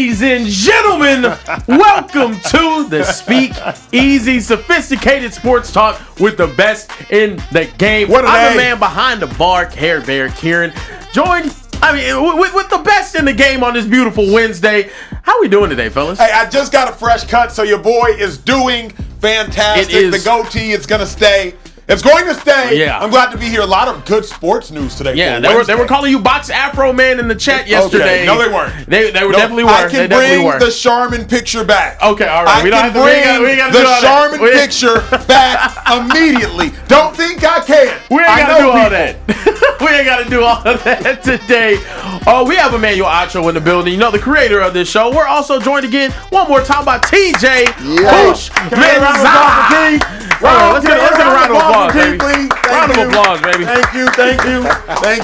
Ladies and gentlemen, welcome to the Speakeasy, sophisticated sports talk with the best in the game. I'm the man behind the bar, Care Bear Kieran, joined with the best in the game on this beautiful Wednesday. How we doing today, fellas? Hey, I just got a fresh cut, so your boy is doing fantastic. The goatee is going to stay. It's going to stay. Yeah. I'm glad to be here. A lot of good sports news today. Yeah, they were calling you Box Afro Man in the chat yesterday. Okay. No, they weren't. They definitely were. I can bring the Charmin picture back. Okay, all right. We can bring the Charmin picture back immediately. Don't think I can. We ain't got to do all that. We ain't got to do all of that today. We have Emmanuel Acho in the building. You know, the creator of this show. We're also joined again one more time by TJ. Let's get a round of applause, baby. Round of applause, baby. Thank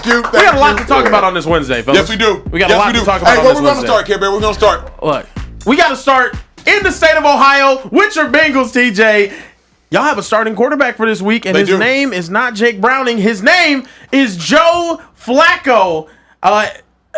you. We got a lot to talk about on this Wednesday, fellas. Yes, we do. We got a lot to talk about on this Wednesday. Hey, where we going to start, Care Bear? We're going to start. Look, we got to start in the state of Ohio with your Bengals, TJ. Y'all have a starting quarterback for this week, and his name is not Jake Browning. His name is Joe Flacco.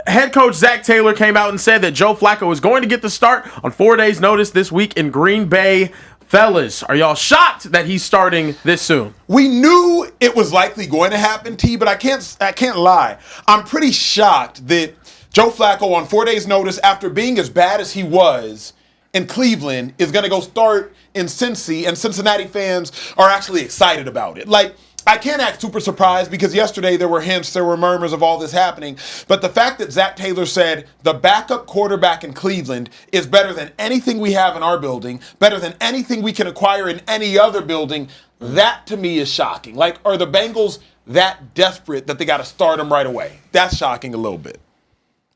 Head coach Zach Taylor came out and said that Joe Flacco is going to get the start on 4 days' notice this week in Green Bay. Fellas, are y'all shocked that he's starting this soon? We knew it was likely going to happen, T, but I can't lie. I'm pretty shocked that Joe Flacco on 4 days' notice, after being as bad as he was in Cleveland, is going to go start in Cincy, and Cincinnati fans are actually excited about it. Like, I can't act super surprised because yesterday there were hints, there were murmurs of all this happening. But the fact that Zach Taylor said the backup quarterback in Cleveland is better than anything we have in our building, better than anything we can acquire in any other building, that to me is shocking. Like, are the Bengals that desperate that they got to start him right away? That's shocking a little bit.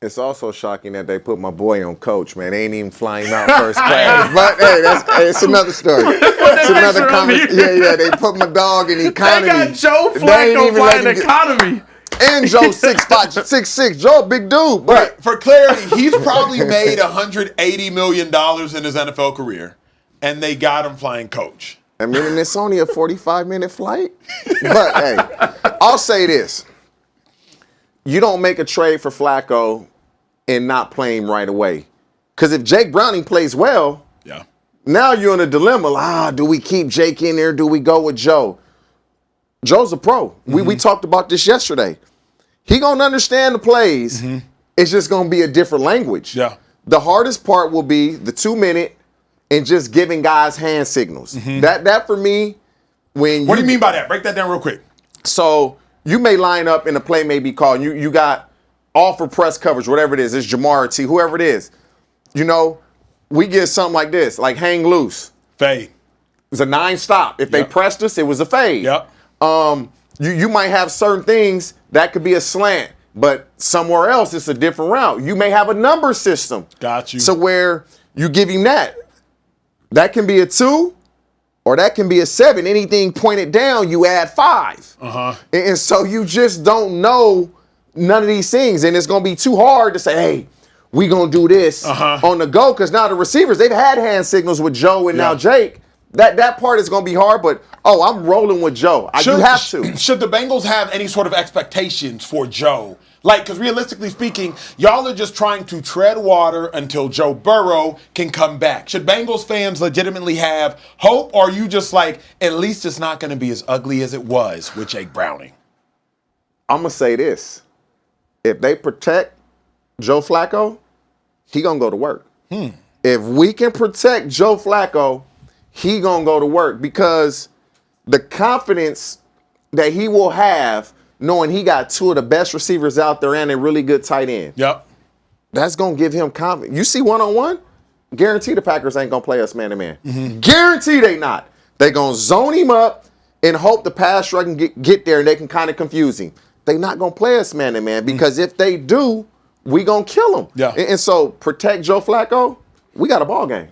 It's also shocking that they put my boy on coach, man. They ain't even flying out first class. But hey, it's another story. It's another conversation. Yeah, they put my dog in economy. They got Joe Flacco flying economy. And Joe 6'6". Joe, a big dude. But for clarity, he's probably made $180 million in his NFL career, and they got him flying coach. I mean, and it's only a 45-minute flight. But hey, I'll say this. You don't make a trade for Flacco and not play him right away. Because if Jake Browning plays well, now you're in a dilemma. Do we keep Jake in there? Do we go with Joe? Joe's a pro. Mm-hmm. We talked about this yesterday. He going to understand the plays. Mm-hmm. It's just going to be a different language. Yeah. The hardest part will be the 2 minute and just giving guys hand signals. Mm-hmm. That for me, when What do you mean by that? Break that down real quick. So you may line up and the play may be called. You got offer press coverage, whatever it is. It's Jamar T, whoever it is. You know, we get something like this, like hang loose. Fade. It's a 9-stop. If they pressed us, it was a fade. Yep. You might have certain things that could be a slant, but somewhere else it's a different route. You may have a number system. Got you. So where you give him that. That can be a 2. Or that can be a 7. Anything pointed down, you add 5. Uh-huh. And so you just don't know none of these things. And it's going to be too hard to say, hey, we going to do this on the go. Because now the receivers, they've had hand signals with Joe and now Jake. That part is going to be hard. But, I'm rolling with Joe. You have to. Should the Bengals have any sort of expectations for Joe? Like, because realistically speaking, y'all are just trying to tread water until Joe Burrow can come back. Should Bengals fans legitimately have hope, or are you just like, at least it's not going to be as ugly as it was with Jake Browning? I'm going to say this. If they protect Joe Flacco, he going to go to work. If we can protect Joe Flacco, he going to go to work because the confidence that he will have knowing he got 2 of the best receivers out there and a really good tight end. Yep. That's going to give him confidence. You see one-on-one, guarantee the Packers ain't going to play us man-to-man. Mm-hmm. Guarantee they not. They going to zone him up and hope the pass rush can get there and they can kind of confuse him. They not going to play us man-to-man because if they do, we going to kill him. Yeah. And so protect Joe Flacco, we got a ball game.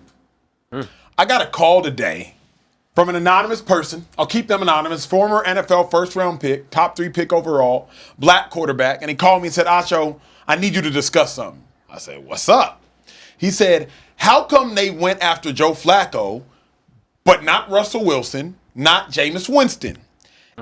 I got a call today from an anonymous person. I'll keep them anonymous. Former NFL first-round pick, top 3 pick overall, black quarterback. And he called me and said, Acho, I need you to discuss something. I said, what's up? He said, how come they went after Joe Flacco, but not Russell Wilson, not Jameis Winston?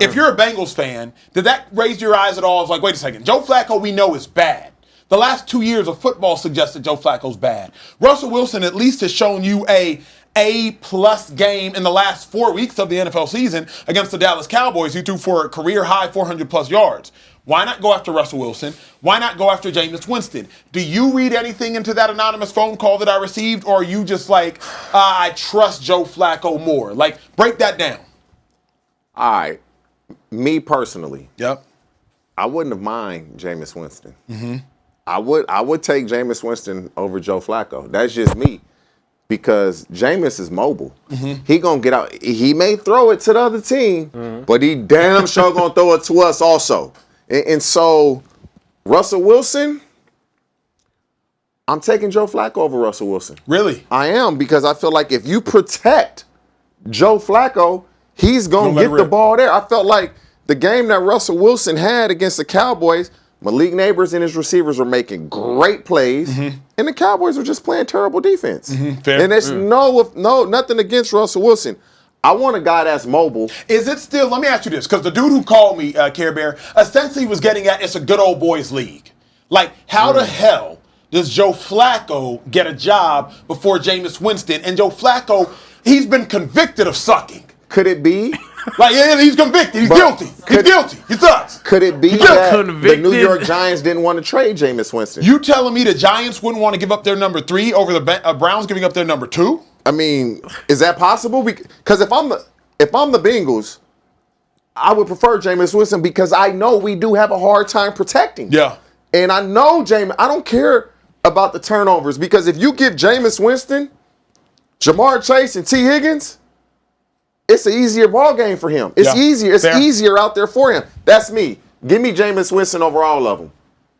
If you're a Bengals fan, did that raise your eyes at all? It's like, wait a second. Joe Flacco we know is bad. The last 2 years of football suggest that Joe Flacco's bad. Russell Wilson at least has shown you A-plus game in the last 4 weeks of the NFL season against the Dallas Cowboys. He threw for a career-high 400-plus yards. Why not go after Russell Wilson? Why not go after Jameis Winston? Do you read anything into that anonymous phone call that I received, or are you just like, I trust Joe Flacco more? Like, break that down. All right. Me personally. Yep. I wouldn't have mind Jameis Winston. Mm-hmm. I would take Jameis Winston over Joe Flacco. That's just me. Because Jameis is mobile. Mm-hmm. He gonna get out. He may throw it to the other team, but he damn sure gonna throw it to us also. And so, Russell Wilson, I'm taking Joe Flacco over Russell Wilson. Really? I am, because I feel like if you protect Joe Flacco, he's going to get the ball there. I felt like the game that Russell Wilson had against the Cowboys, Malik Neighbors and his receivers were making great plays, and the Cowboys were just playing terrible defense. Fair. And there's nothing against Russell Wilson. I want a guy that's mobile. Is it still, let me ask you this, because the dude who called me, Care Bear, essentially was getting at it's a good old boys league. Like, how the hell does Joe Flacco get a job before Jameis Winston? And Joe Flacco, he's been convicted of sucking. Could it be? Like, yeah, he's convicted. He's guilty. He's guilty. He sucks. Could it be that the New York Giants didn't want to trade Jameis Winston? You telling me the Giants wouldn't want to give up their number 3 over the Browns giving up their number 2? I mean, is that possible? Because if I'm the Bengals, I would prefer Jameis Winston because I know we do have a hard time protecting. Yeah. And I know Jameis, I don't care about the turnovers, because if you give Jameis Winston, Jamar Chase, and T. Higgins, it's an easier ball game for him. It's easier. It's easier out there for him. That's me. Give me Jameis Winston over all of them.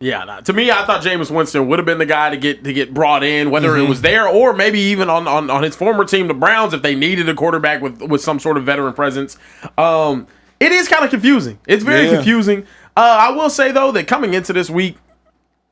Yeah, to me, I thought Jameis Winston would have been the guy to get brought in, whether it was there or maybe even on his former team, the Browns, if they needed a quarterback with some sort of veteran presence. It is kind of confusing. It's very confusing. I will say, though, that coming into this week,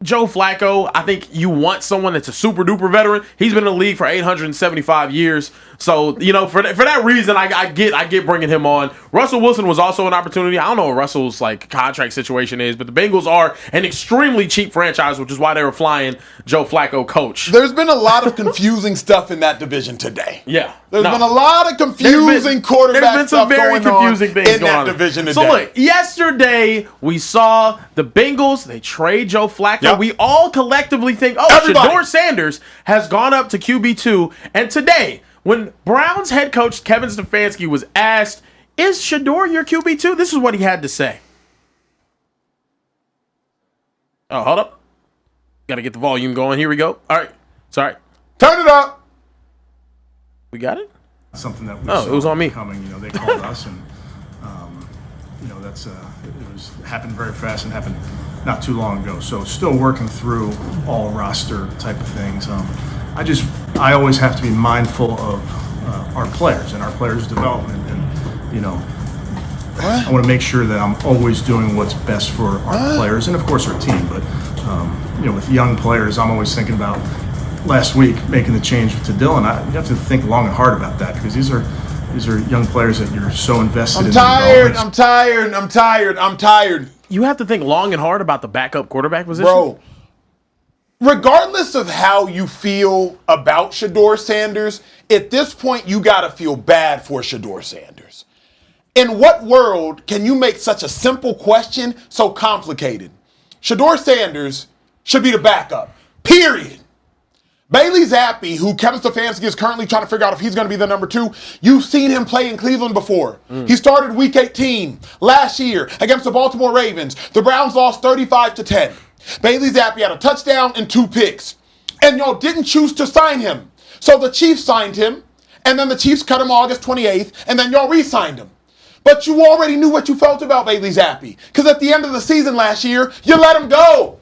Joe Flacco, I think you want someone that's a super duper veteran. He's been in the league for 875 years. So, for that reason, I get bringing him on. Russell Wilson was also an opportunity. I don't know what Russell's contract situation is, but the Bengals are an extremely cheap franchise, which is why they were flying Joe Flacco coach. There's been a lot of confusing stuff in that division today. Yeah. There's been a lot of confusing quarterback stuff going on in that division today. So look, yesterday we saw the Bengals, they trade Joe Flacco. Yep. We all collectively think, Shedeur Sanders has gone up to QB2. And today, when Browns head coach Kevin Stefanski was asked, is Shedeur your QB2? This is what he had to say. Oh, hold up. Got to get the volume going. Here we go. All right. Sorry. Turn it up. We got it? Something that we saw it was on me. Coming, they called us, and that's it happened very fast and happened not too long ago. So still working through all roster type of things. I always have to be mindful of our players and our players' development, and I want to make sure that I'm always doing what's best for our players and of course our team. But with young players, I'm always thinking about. Last week, making the change to Dylan, you have to think long and hard about that, because these are young players that you're so invested in. I'm tired. You have to think long and hard about the backup quarterback position? Bro, regardless of how you feel about Shedeur Sanders, at this point, you got to feel bad for Shedeur Sanders. In what world can you make such a simple question so complicated? Shedeur Sanders should be the backup, period. Bailey Zappi, who Kevin Stefanski is currently trying to figure out if he's going to be the number 2, you've seen him play in Cleveland before. He started Week 18 last year against the Baltimore Ravens. The Browns lost 35-10. Bailey Zappi had a touchdown and 2 picks. And y'all didn't choose to sign him. So the Chiefs signed him, and then the Chiefs cut him August 28th, and then y'all re-signed him. But you already knew what you felt about Bailey Zappi, because at the end of the season last year, you let him go.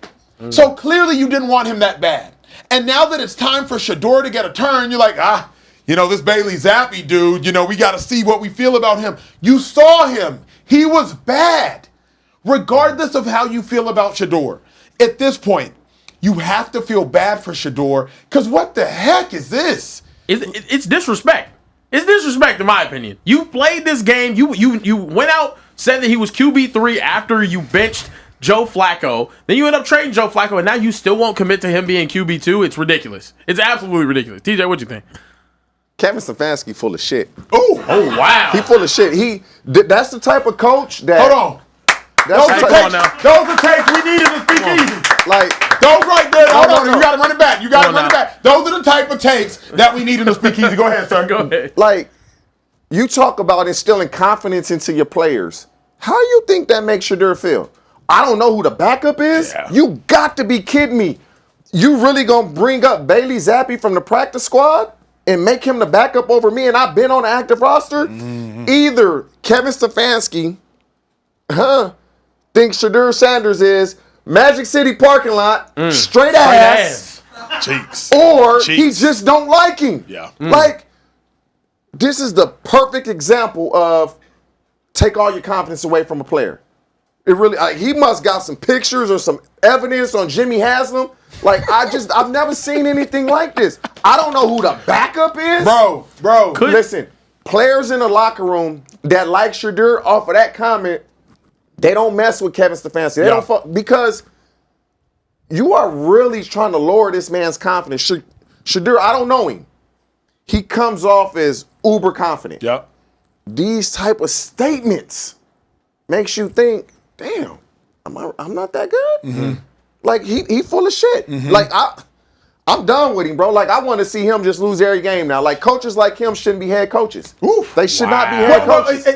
So clearly you didn't want him that bad. And now that it's time for Shedeur to get a turn, you're like, this Bailey Zappi dude, we got to see what we feel about him. You saw him. He was bad. Regardless of how you feel about Shedeur, at this point, you have to feel bad for Shedeur, because what the heck is this? It's disrespect. It's disrespect, in my opinion. You played this game. You went out, said that he was QB3 after you benched Joe Flacco. Then you end up trading Joe Flacco, and now you still won't commit to him being QB2. It's ridiculous. It's absolutely ridiculous. TJ, what you think? Kevin Stefanski full of shit. Oh, wow. He full of shit. That's the type of coach that. Hold on. Those are takes we need in the speakeasy. Like those right there. Hold on. no. You got to run it back. Those are the type of takes that we need in the speakeasy. Go ahead, sir. Go ahead. Like, you talk about instilling confidence into your players. How you think that makes Shedeur feel? I don't know who the backup is. Yeah. You got to be kidding me. You really gonna bring up Bailey Zappi from the practice squad and make him the backup over me, and I've been on the active roster? Either Kevin Stefanski thinks Shedeur Sanders is Magic City parking lot, straight ass. Cheeks. Or Cheeks. he just don't like him. Yeah. Like, this is the perfect example of take all your confidence away from a player. It really, he must got some pictures or some evidence on Jimmy Haslam. Like, I've never seen anything like this. I don't know who the backup is. Bro. Listen, players in the locker room that like Shedeur off of that comment, they don't mess with Kevin Stefanski. They don't fuck, because you are really trying to lower this man's confidence. Shedeur, I don't know him. He comes off as uber confident. Yep. These type of statements makes you think, damn, I'm not that good? Mm-hmm. Like, he full of shit. Mm-hmm. Like, I'm done with him, bro. Like, I want to see him just lose every game now. Like, coaches like him shouldn't be head coaches. Oof. They should not be head Well, coaches.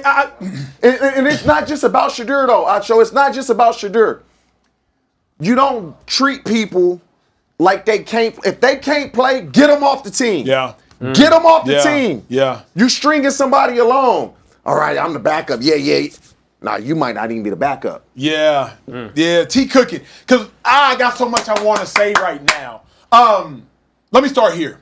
And it's not just about Shedeur, though, Acho. It's not just about Shedeur. You don't treat people like they can't. If they can't play, get them off the team. Yeah. Get them off the team. Yeah. You stringing somebody along. All right, I'm the backup. Yeah. Nah, you might not even be the backup. Yeah. Yeah. T cooking. Because I got so much I want to say right now. Let me start here.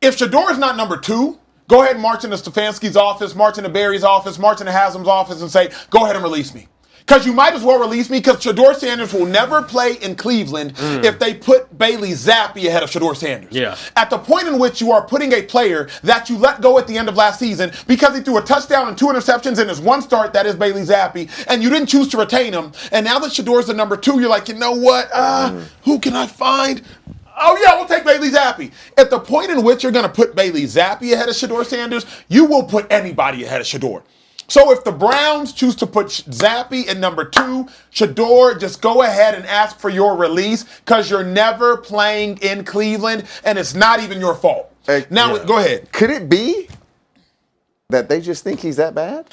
If Shedeur is not number 2, go ahead and march into Stefanski's office, march into Barry's office, march into Haslam's office and say, go ahead and release me. Because you might as well release me, because Shedeur Sanders will never play in Cleveland if they put Bailey Zappi ahead of Shedeur Sanders. Yeah. At the point in which you are putting a player that you let go at the end of last season because he threw a touchdown and 2 interceptions in his one start, that is Bailey Zappi, and you didn't choose to retain him, and now that Shedeur's the number 2, you're like, you know what? Who can I find? Oh, yeah, we'll take Bailey Zappi. At the point in which you're going to put Bailey Zappi ahead of Shedeur Sanders, you will put anybody ahead of Shedeur. So if the Browns choose to put Zappi in number 2, Shedeur, just go ahead and ask for your release, because you're never playing in Cleveland, and it's not even your fault. Go ahead. Could it be that they just think he's that bad?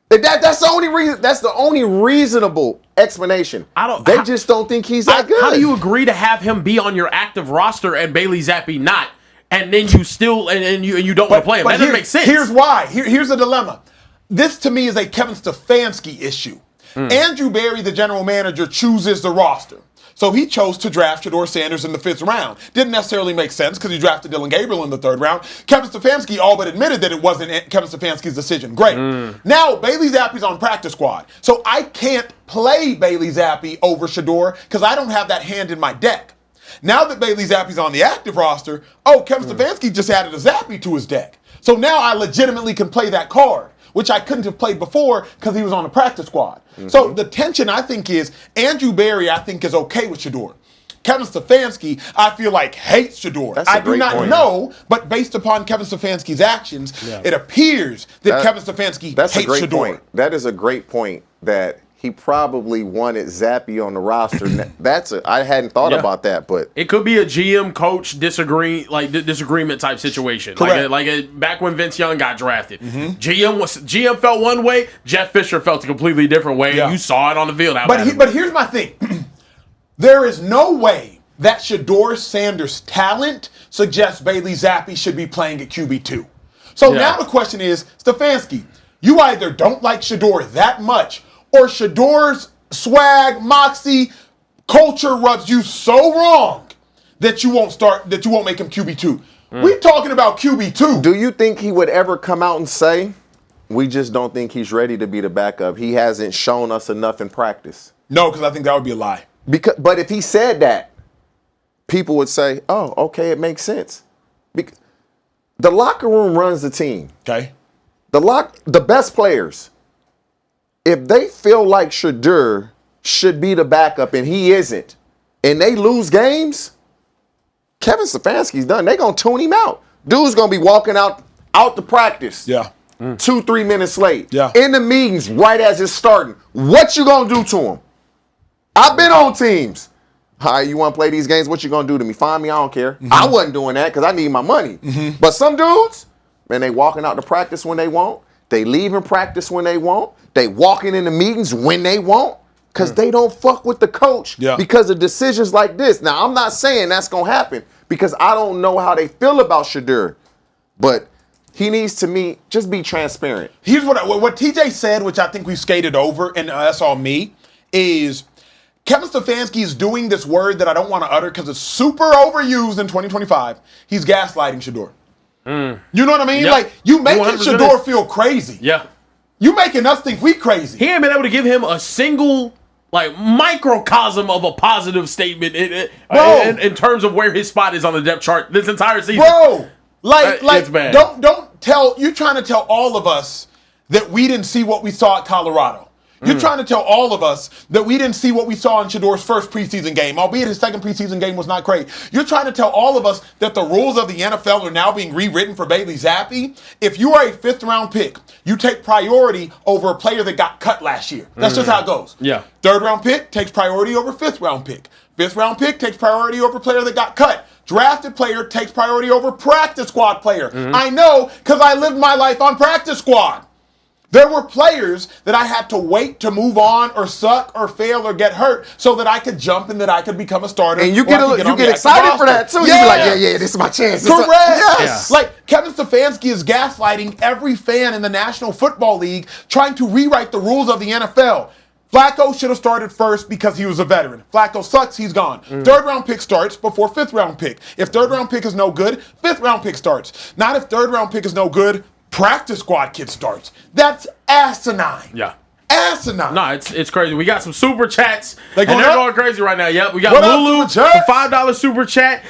That's the only reason. That's the only reasonable explanation. They just don't think he's that good. How do you agree to have him be on your active roster and Bailey Zappi not, and then you still and you don't want to play him? That doesn't make sense. Here's why. Here's the dilemma. This, to me, is a Kevin Stefanski issue. Andrew Barry, the general manager, chooses the roster. So he chose to draft Shedeur Sanders in the 5th round. Didn't necessarily make sense because he drafted Dylan Gabriel in the 3rd round. Kevin Stefanski all but admitted that it wasn't Kevin Stefanski's decision. Great. Now, Bailey Zappi's on practice squad. So I can't play Bailey Zappi over Shedeur because I don't have that hand in my deck. Now that Bailey Zappi's on the active roster, Kevin Stefanski just added a Zappi to his deck. So now I legitimately can play that card, which I couldn't have played before because he was on the practice squad. So the tension, I think, is Andrew Barry, I think, is okay with Shedeur. Kevin Stefanski, I feel like, hates Shedeur. I do not know, but based upon Kevin Stefanski's actions, it appears that Kevin Stefanski hates a great Shedeur. Point. That is a great point, that he probably wanted Zappi on the roster. I hadn't thought about that, but it could be a GM coach disagreement type situation. Correct. Like back when Vince Young got drafted. GM felt one way, Jeff Fisher felt a completely different way. Yeah. You saw it on the field. But here's my thing. There is no way that Shedeur Sanders' talent suggests Bailey Zappi should be playing at QB2. So now the question is, Stefanski, you either don't like Shedeur that much, or Shedeur's swag, moxie, culture rubs you so wrong that you won't make him QB2. We're talking about QB2. do you think he would ever come out and say, we just don't think he's ready to be the backup? He hasn't shown us enough in practice. No, because I think that would be a lie. But if he said that, people would say, oh, okay, it makes sense. The locker room runs the team. Okay. The best players, if they feel like Shedeur should be the backup and he isn't, and they lose games, Kevin Stefanski's done. They gonna tune him out. Dude's gonna be walking out to practice. Yeah. 2-3 minutes late. Yeah. In the meetings right as it's starting. What you gonna do to him? I've been on teams. Hi, you want to play these games? What you gonna do to me? Find me, I don't care. I wasn't doing that because I need my money. But some dudes, man, they walking out to practice when they want. They leaving practice when they want. They walking in the meetings when they want. Because they don't fuck with the coach because of decisions like this. Now, I'm not saying that's going to happen because I don't know how they feel about Shedeur. But he needs to just be transparent. Here's what TJ said, which I think we skated over, and that's all me, is Kevin Stefanski is doing this word that I don't want to utter because it's super overused in 2025. He's gaslighting Shedeur. You know what I mean? Yep. Like, you making 100% Shedeur feel crazy. Yeah. You making us think we crazy. He ain't been able to give him a single microcosm of a positive statement in terms of where his spot is on the depth chart this entire season. Bro, it's bad. Don't tell, you're trying to tell all of us that we didn't see what we saw at Colorado. You're trying to tell all of us that we didn't see what we saw in Shedeur's first preseason game, albeit his second preseason game was not great. You're trying to tell all of us that the rules of the NFL are now being rewritten for Bailey Zappi. If you are a fifth-round pick, you take priority over a player that got cut last year. That's just how it goes. Yeah. Third-round pick takes priority over fifth-round pick. Fifth-round pick takes priority over player that got cut. Drafted player takes priority over practice squad player. I know because I lived my life on practice squad. There were players that I had to wait to move on or suck or fail or get hurt so that I could jump and that I could become a starter. And you get excited for that too. You be like, yeah, this is my chance. Correct. Yes. Yeah. Like Kevin Stefanski is gaslighting every fan in the National Football League trying to rewrite the rules of the NFL. Flacco should have started first because he was a veteran. Flacco sucks, he's gone. Third round pick starts before fifth round pick. If third round pick is no good, fifth round pick starts. Not if third round pick is no good, practice squad kid starts. That's asinine. Yeah. Asinine. No, it's crazy. We got some super chats. They're going crazy right now. Yep. We got What up, Lulu, Super Chats? $5 super chat.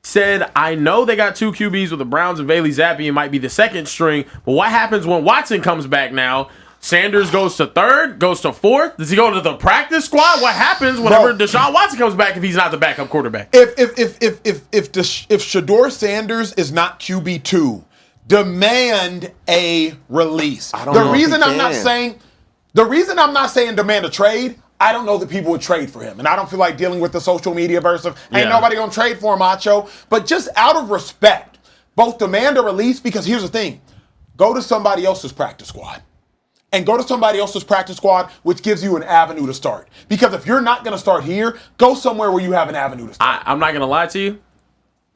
Said, I know they got two QBs with the Browns and Bailey Zappi and might be the second string, but what happens when Watson comes back now? Sanders goes to third, goes to fourth. Does he go to the practice squad? What happens whenever Deshaun Watson comes back if he's not the backup quarterback? If Shedeur Sanders is not QB2, demand a release. The reason I'm not saying demand a trade, I don't know that people would trade for him. And I don't feel like dealing with the social media verse of, ain't nobody gonna trade for him, Acho. But just out of respect, both demand a release, because here's the thing. Go to somebody else's practice squad. And go to somebody else's practice squad, which gives you an avenue to start. Because if you're not gonna start here, go somewhere where you have an avenue to start. I'm not gonna lie to you.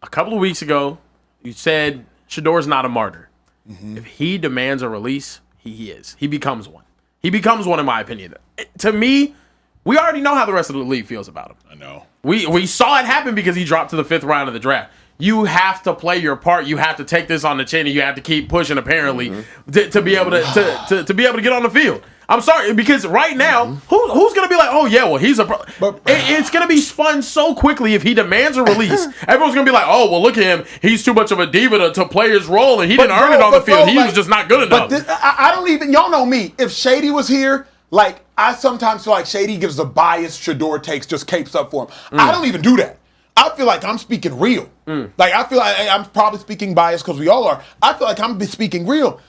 A couple of weeks ago, you said Shedeur's not a martyr. If he demands a release, he is. He becomes one. He becomes one, in my opinion. To me, we already know how the rest of the league feels about him. I know. We saw it happen because he dropped to the 5th round of the draft. You have to play your part. You have to take this on the chin, and you have to keep pushing. Apparently, to be able to be able to get on the field. I'm sorry, because right now, who's gonna be like, oh yeah, well he's it's gonna be spun so quickly if he demands a release. Everyone's gonna be like, oh well, look at him, he's too much of a diva to play his role, and he didn't earn it on the field. He was just not good enough. But I don't even. Y'all know me. If Shady was here, like I sometimes feel like Shady gives the bias Shedeur takes, just capes up for him. I don't even do that. I feel like I'm speaking real. Like, I feel like I'm probably speaking biased because we all are. I feel like I'm speaking real.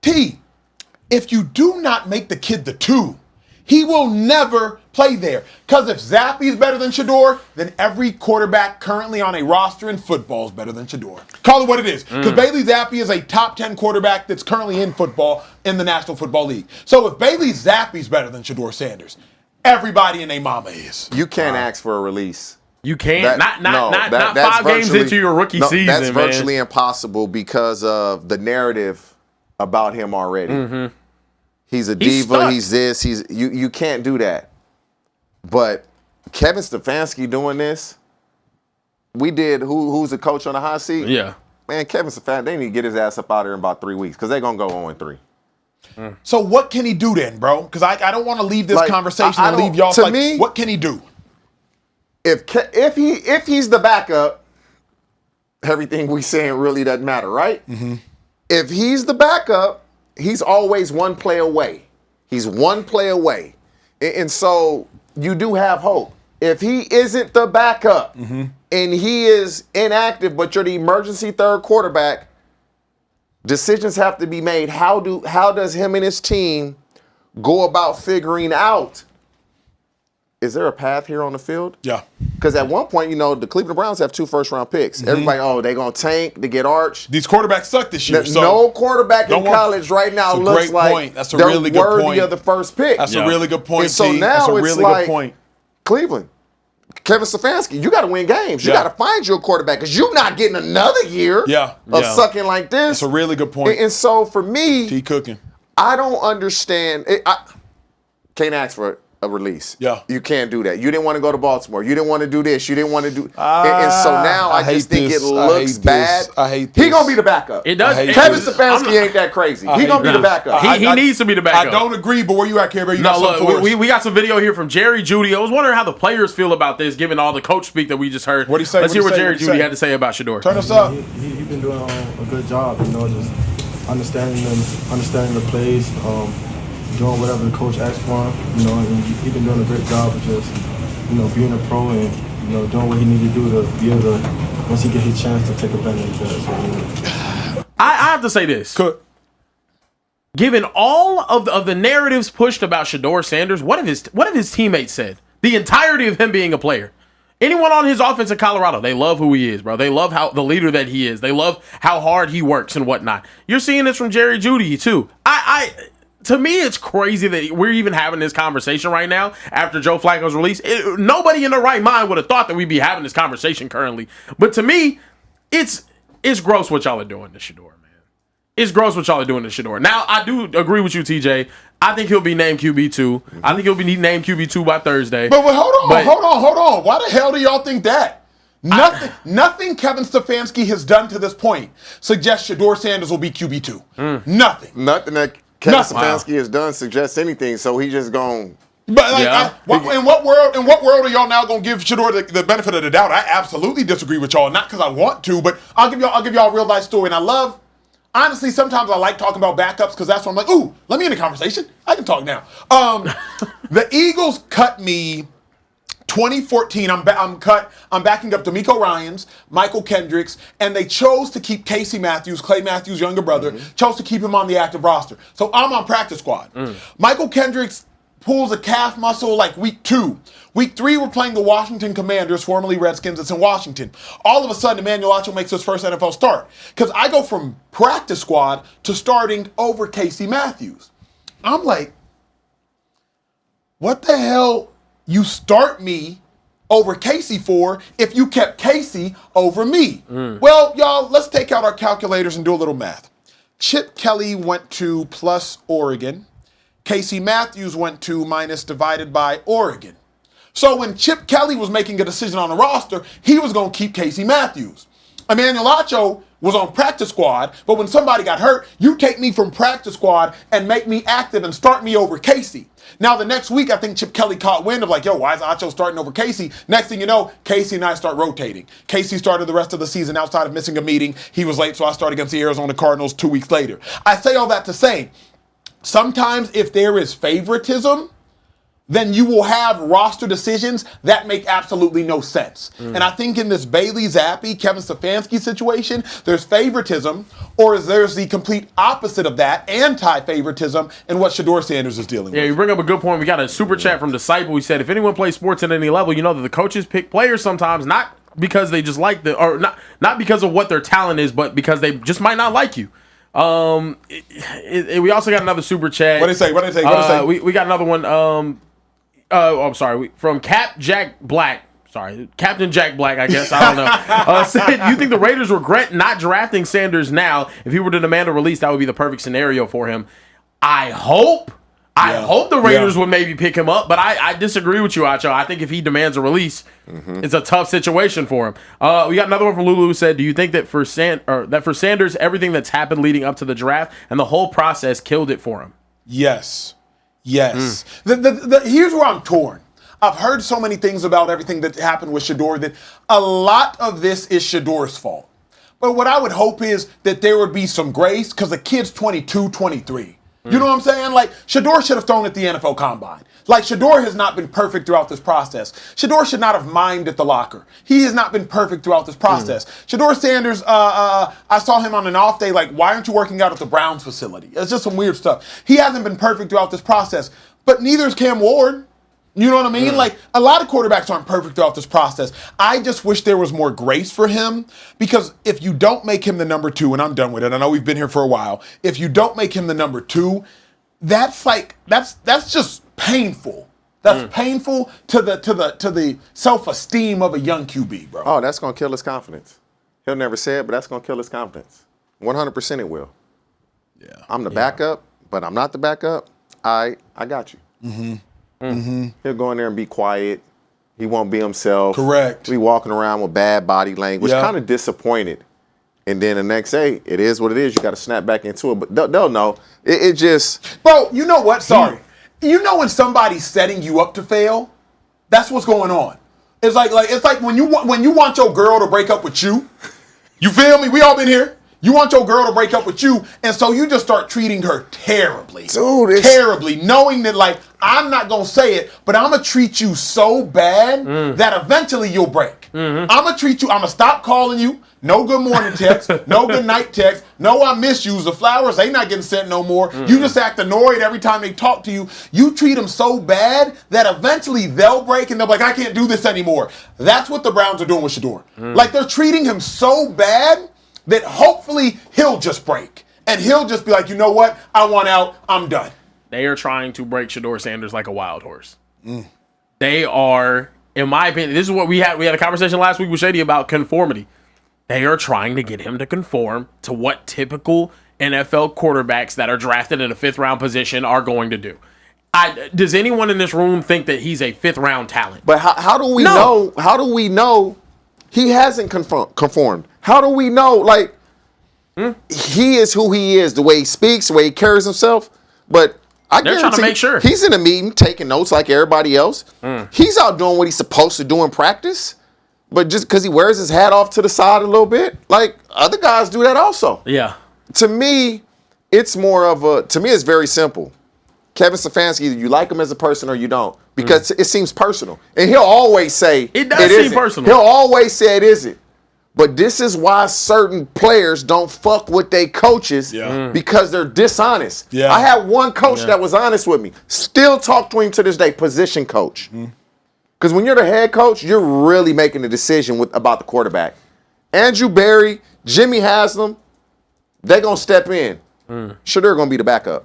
T, if you do not make the kid the 2, he will never play there. Because if Zappi is better than Shedeur, then every quarterback currently on a roster in football is better than Shedeur. Call it what it is. Because Bailey Zappi is a top 10 quarterback that's currently in football in the National Football League. So if Bailey Zappi is better than Shedeur Sanders, everybody and their mama is. You can't ask for a release. You can't. Not 5 games into your rookie season, That's man. virtually impossible because of the narrative about him already. He's a diva. He's this. You can't do that. But Kevin Stefanski doing this, we did. Who's the coach on the hot seat? Yeah. Man, Kevin Stefanski, they need to get his ass up out here in about 3 weeks because they're gonna go 0-3. So what can he do then, bro? Because I don't want to leave this conversation and leave y'all. To me, what can he do? If he's the backup, everything we saying really doesn't matter, right? If he's the backup, he's always one play away. He's one play away. And so you do have hope. If he isn't the backup and he is inactive, but you're the emergency third quarterback, decisions have to be made. How does him and his team go about figuring out, is there a path here on the field? Yeah. Because at one point, the Cleveland Browns have 2 first-round picks. Everybody, they're going to tank to get Arch. These quarterbacks suck this year. No quarterback in college right now looks like That's a really good worthy point. of the first pick. That's a really good point, And so T. now That's a it's really like good point. Cleveland, Kevin Stefanski, you got to win games. You got to find your quarterback because you're not getting another year of sucking like this. That's a really good point. And so for me, T. Cooking. I don't understand. I can't ask for a release. Yeah. You can't do that. You didn't want to go to Baltimore. You didn't want to do this. You didn't want to do. And so now I just think it looks bad. I hate this. He going to be the backup. It does. Kevin Stefanski ain't that crazy. He going to be the backup. He needs to be the backup. I don't agree, but where you at, Care Bear? We got some video here from Jerry Jeudy. I was wondering how the players feel about this, given all the coach speak that we just heard. What'd he say? Let's hear what Jerry Jeudy had to say about Shedeur. Turn us up. He's been doing a good job, just understanding the plays, doing whatever the coach asks for him, and he's been doing a great job of just, being a pro and, doing what he needs to do to be able to, once he gets his chance, to take advantage of that. So, I have to say this. Given all of the narratives pushed about Shedeur Sanders, what have his teammates said? The entirety of him being a player. Anyone on his offense in Colorado, they love who he is, bro. They love how the leader that he is. They love how hard he works and whatnot. You're seeing this from Jerry Jeudy too. To me, it's crazy that we're even having this conversation right now after Joe Flacco's release. Nobody in their right mind would have thought that we'd be having this conversation currently. But to me, it's gross what y'all are doing to Shedeur, man. It's gross what y'all are doing to Shedeur. Now, I do agree with you, TJ. I think he'll be named QB2. I think he'll be named QB2 by Thursday. But hold on. Why the hell do y'all think that? Nothing Kevin Stefanski has done to this point suggests Shedeur Sanders will be QB2. Nothing that Kevin Stefanski has done suggests anything, so he just gone. But in what world are y'all now gonna give Shedeur the benefit of the doubt? I absolutely disagree with y'all, not because I want to, but I'll give y'all a real life story. And honestly, sometimes I like talking about backups because that's when I'm like, ooh, let me in the conversation. I can talk now. The Eagles cut me 2014. I'm backing up D'Amico Ryans, Michael Kendricks, and they chose to keep Casey Matthews, Clay Matthews' younger brother, chose to keep him on the active roster. So I'm on practice squad. Michael Kendricks pulls a calf muscle like week 2. Week 3, we're playing the Washington Commanders, formerly Redskins. It's in Washington. All of a sudden, Emmanuel Acho makes his first NFL start. Because I go from practice squad to starting over Casey Matthews. I'm like, what the hell you start me over Casey for if you kept Casey over me? Well, y'all, let's take out our calculators and do a little math. Chip Kelly went to plus Oregon. Casey Matthews went to minus divided by Oregon. So when Chip Kelly was making a decision on the roster, he was going to keep Casey Matthews. Emmanuel Acho was on practice squad, but when somebody got hurt, you take me from practice squad and make me active and start me over Casey. Now, the next week, I think Chip Kelly caught wind of like, yo, why is Acho starting over Casey? Next thing you know, Casey and I start rotating. Casey started the rest of the season outside of missing a meeting. He was late, so I started against the Arizona Cardinals 2 weeks later. I say all that to say, sometimes if there is favoritism, then you will have roster decisions that make absolutely no sense. And I think in this Bailey Zappi, Kevin Stefanski situation, there's favoritism, or there's the complete opposite of that, anti-favoritism, in what Shedeur Sanders is dealing with. Yeah, you bring up a good point. We got a super chat from Disciple. He said, if anyone plays sports at any level, you know that the coaches pick players sometimes, not because they just like not because of what their talent is, but because they just might not like you. We also got another super chat. What did they say? We got another one. I'm sorry. From Captain Jack Black, I guess. I don't know. Said, you think the Raiders regret not drafting Sanders now? If he were to demand a release, that would be the perfect scenario for him. I hope the Raiders would maybe pick him up, but I disagree with you, Acho. I think if he demands a release, it's a tough situation for him. We got another one from Lulu who said, do you think that for Sanders, everything that's happened leading up to the draft and the whole process killed it for him? Yes. Here's where I'm torn. I've heard so many things about everything that happened with Shedeur that a lot of this is Shedeur's fault. But what I would hope is that there would be some grace because the kid's 22, 23. You know what I'm saying? Like, Shedeur should have thrown at the NFL Combine. Like, Shedeur has not been perfect throughout this process. Shedeur should not have mimed at the locker. He has not been perfect throughout this process. Shedeur Sanders, I saw him on an off day, like, why aren't you working out at the Browns facility? It's just some weird stuff. He hasn't been perfect throughout this process, but neither is Cam Ward. You know what I mean? Like, a lot of quarterbacks aren't perfect throughout this process. I just wish there was more grace for him, because if you don't make him the number 2, and I'm done with it, I know we've been here for a while. If you don't make him the number 2, that's just painful. That's painful to the self-esteem of a young QB, bro. Oh, that's gonna kill his confidence. He'll never say it, but that's gonna kill his confidence. 100% it will. Yeah. I'm the backup, but I'm not the backup. I got you. He'll go in there and be quiet. He won't be himself. Correct. Be walking around with bad body language, Yeah. kind of disappointed. And then the next day, it is what it is. You got to snap back into it. But they'll know. It just... Bro, you know what? Sorry. You know when somebody's setting you up to fail? That's what's going on. It's like when you want your girl to break up with you. You feel me? We all been here. You want your girl to break up with you, and so you just start treating her terribly. Dude, terribly, knowing that, like, I'm not going to say it, but I'm going to treat you so bad that eventually you'll break. I'm going to stop calling you. No good morning text, no good night text, no I miss yous. The flowers, they not getting sent no more. You just act annoyed every time they talk to you. You treat them so bad that eventually they'll break and they'll be like, I can't do this anymore. That's what the Browns are doing with Shedeur. Like, they're treating him so bad that hopefully he'll just break. And he'll just be like, you know what? I want out. I'm done. They are trying to break Shedeur Sanders like a wild horse. They are, in my opinion, this is what we had a conversation last week with Shady about conformity. They are trying to get him to conform to what typical NFL quarterbacks that are drafted in a 5th round position are going to do. Does anyone in this room think that he's a 5th round talent? But how do we know? How do we know he hasn't conformed? How do we know? Like, he is who he is, the way he speaks, the way he carries himself. But they're trying to make sure he's in a meeting taking notes like everybody else. He's out doing what he's supposed to do in practice. But just because he wears his hat off to the side a little bit, like other guys do that also. Yeah. To me, it's very simple. Kevin Stefanski, either you like him as a person or you don't, because it seems personal. And he'll always say it does seem personal. He'll always say it isn't. But this is why certain players don't fuck with their coaches because they're dishonest. Yeah. I had one coach that was honest with me. Still talk to him to this day, position coach. Because when you're the head coach, you're really making the decision about the quarterback. Andrew Berry, Jimmy Haslam, they're going to step in. Sure, they're going to be the backup.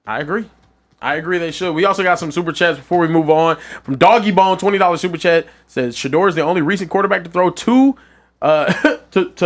I agree they should. We also got some super chats before we move on. From Doggy Bone, $20 super chat says Shedeur is the only recent quarterback to throw to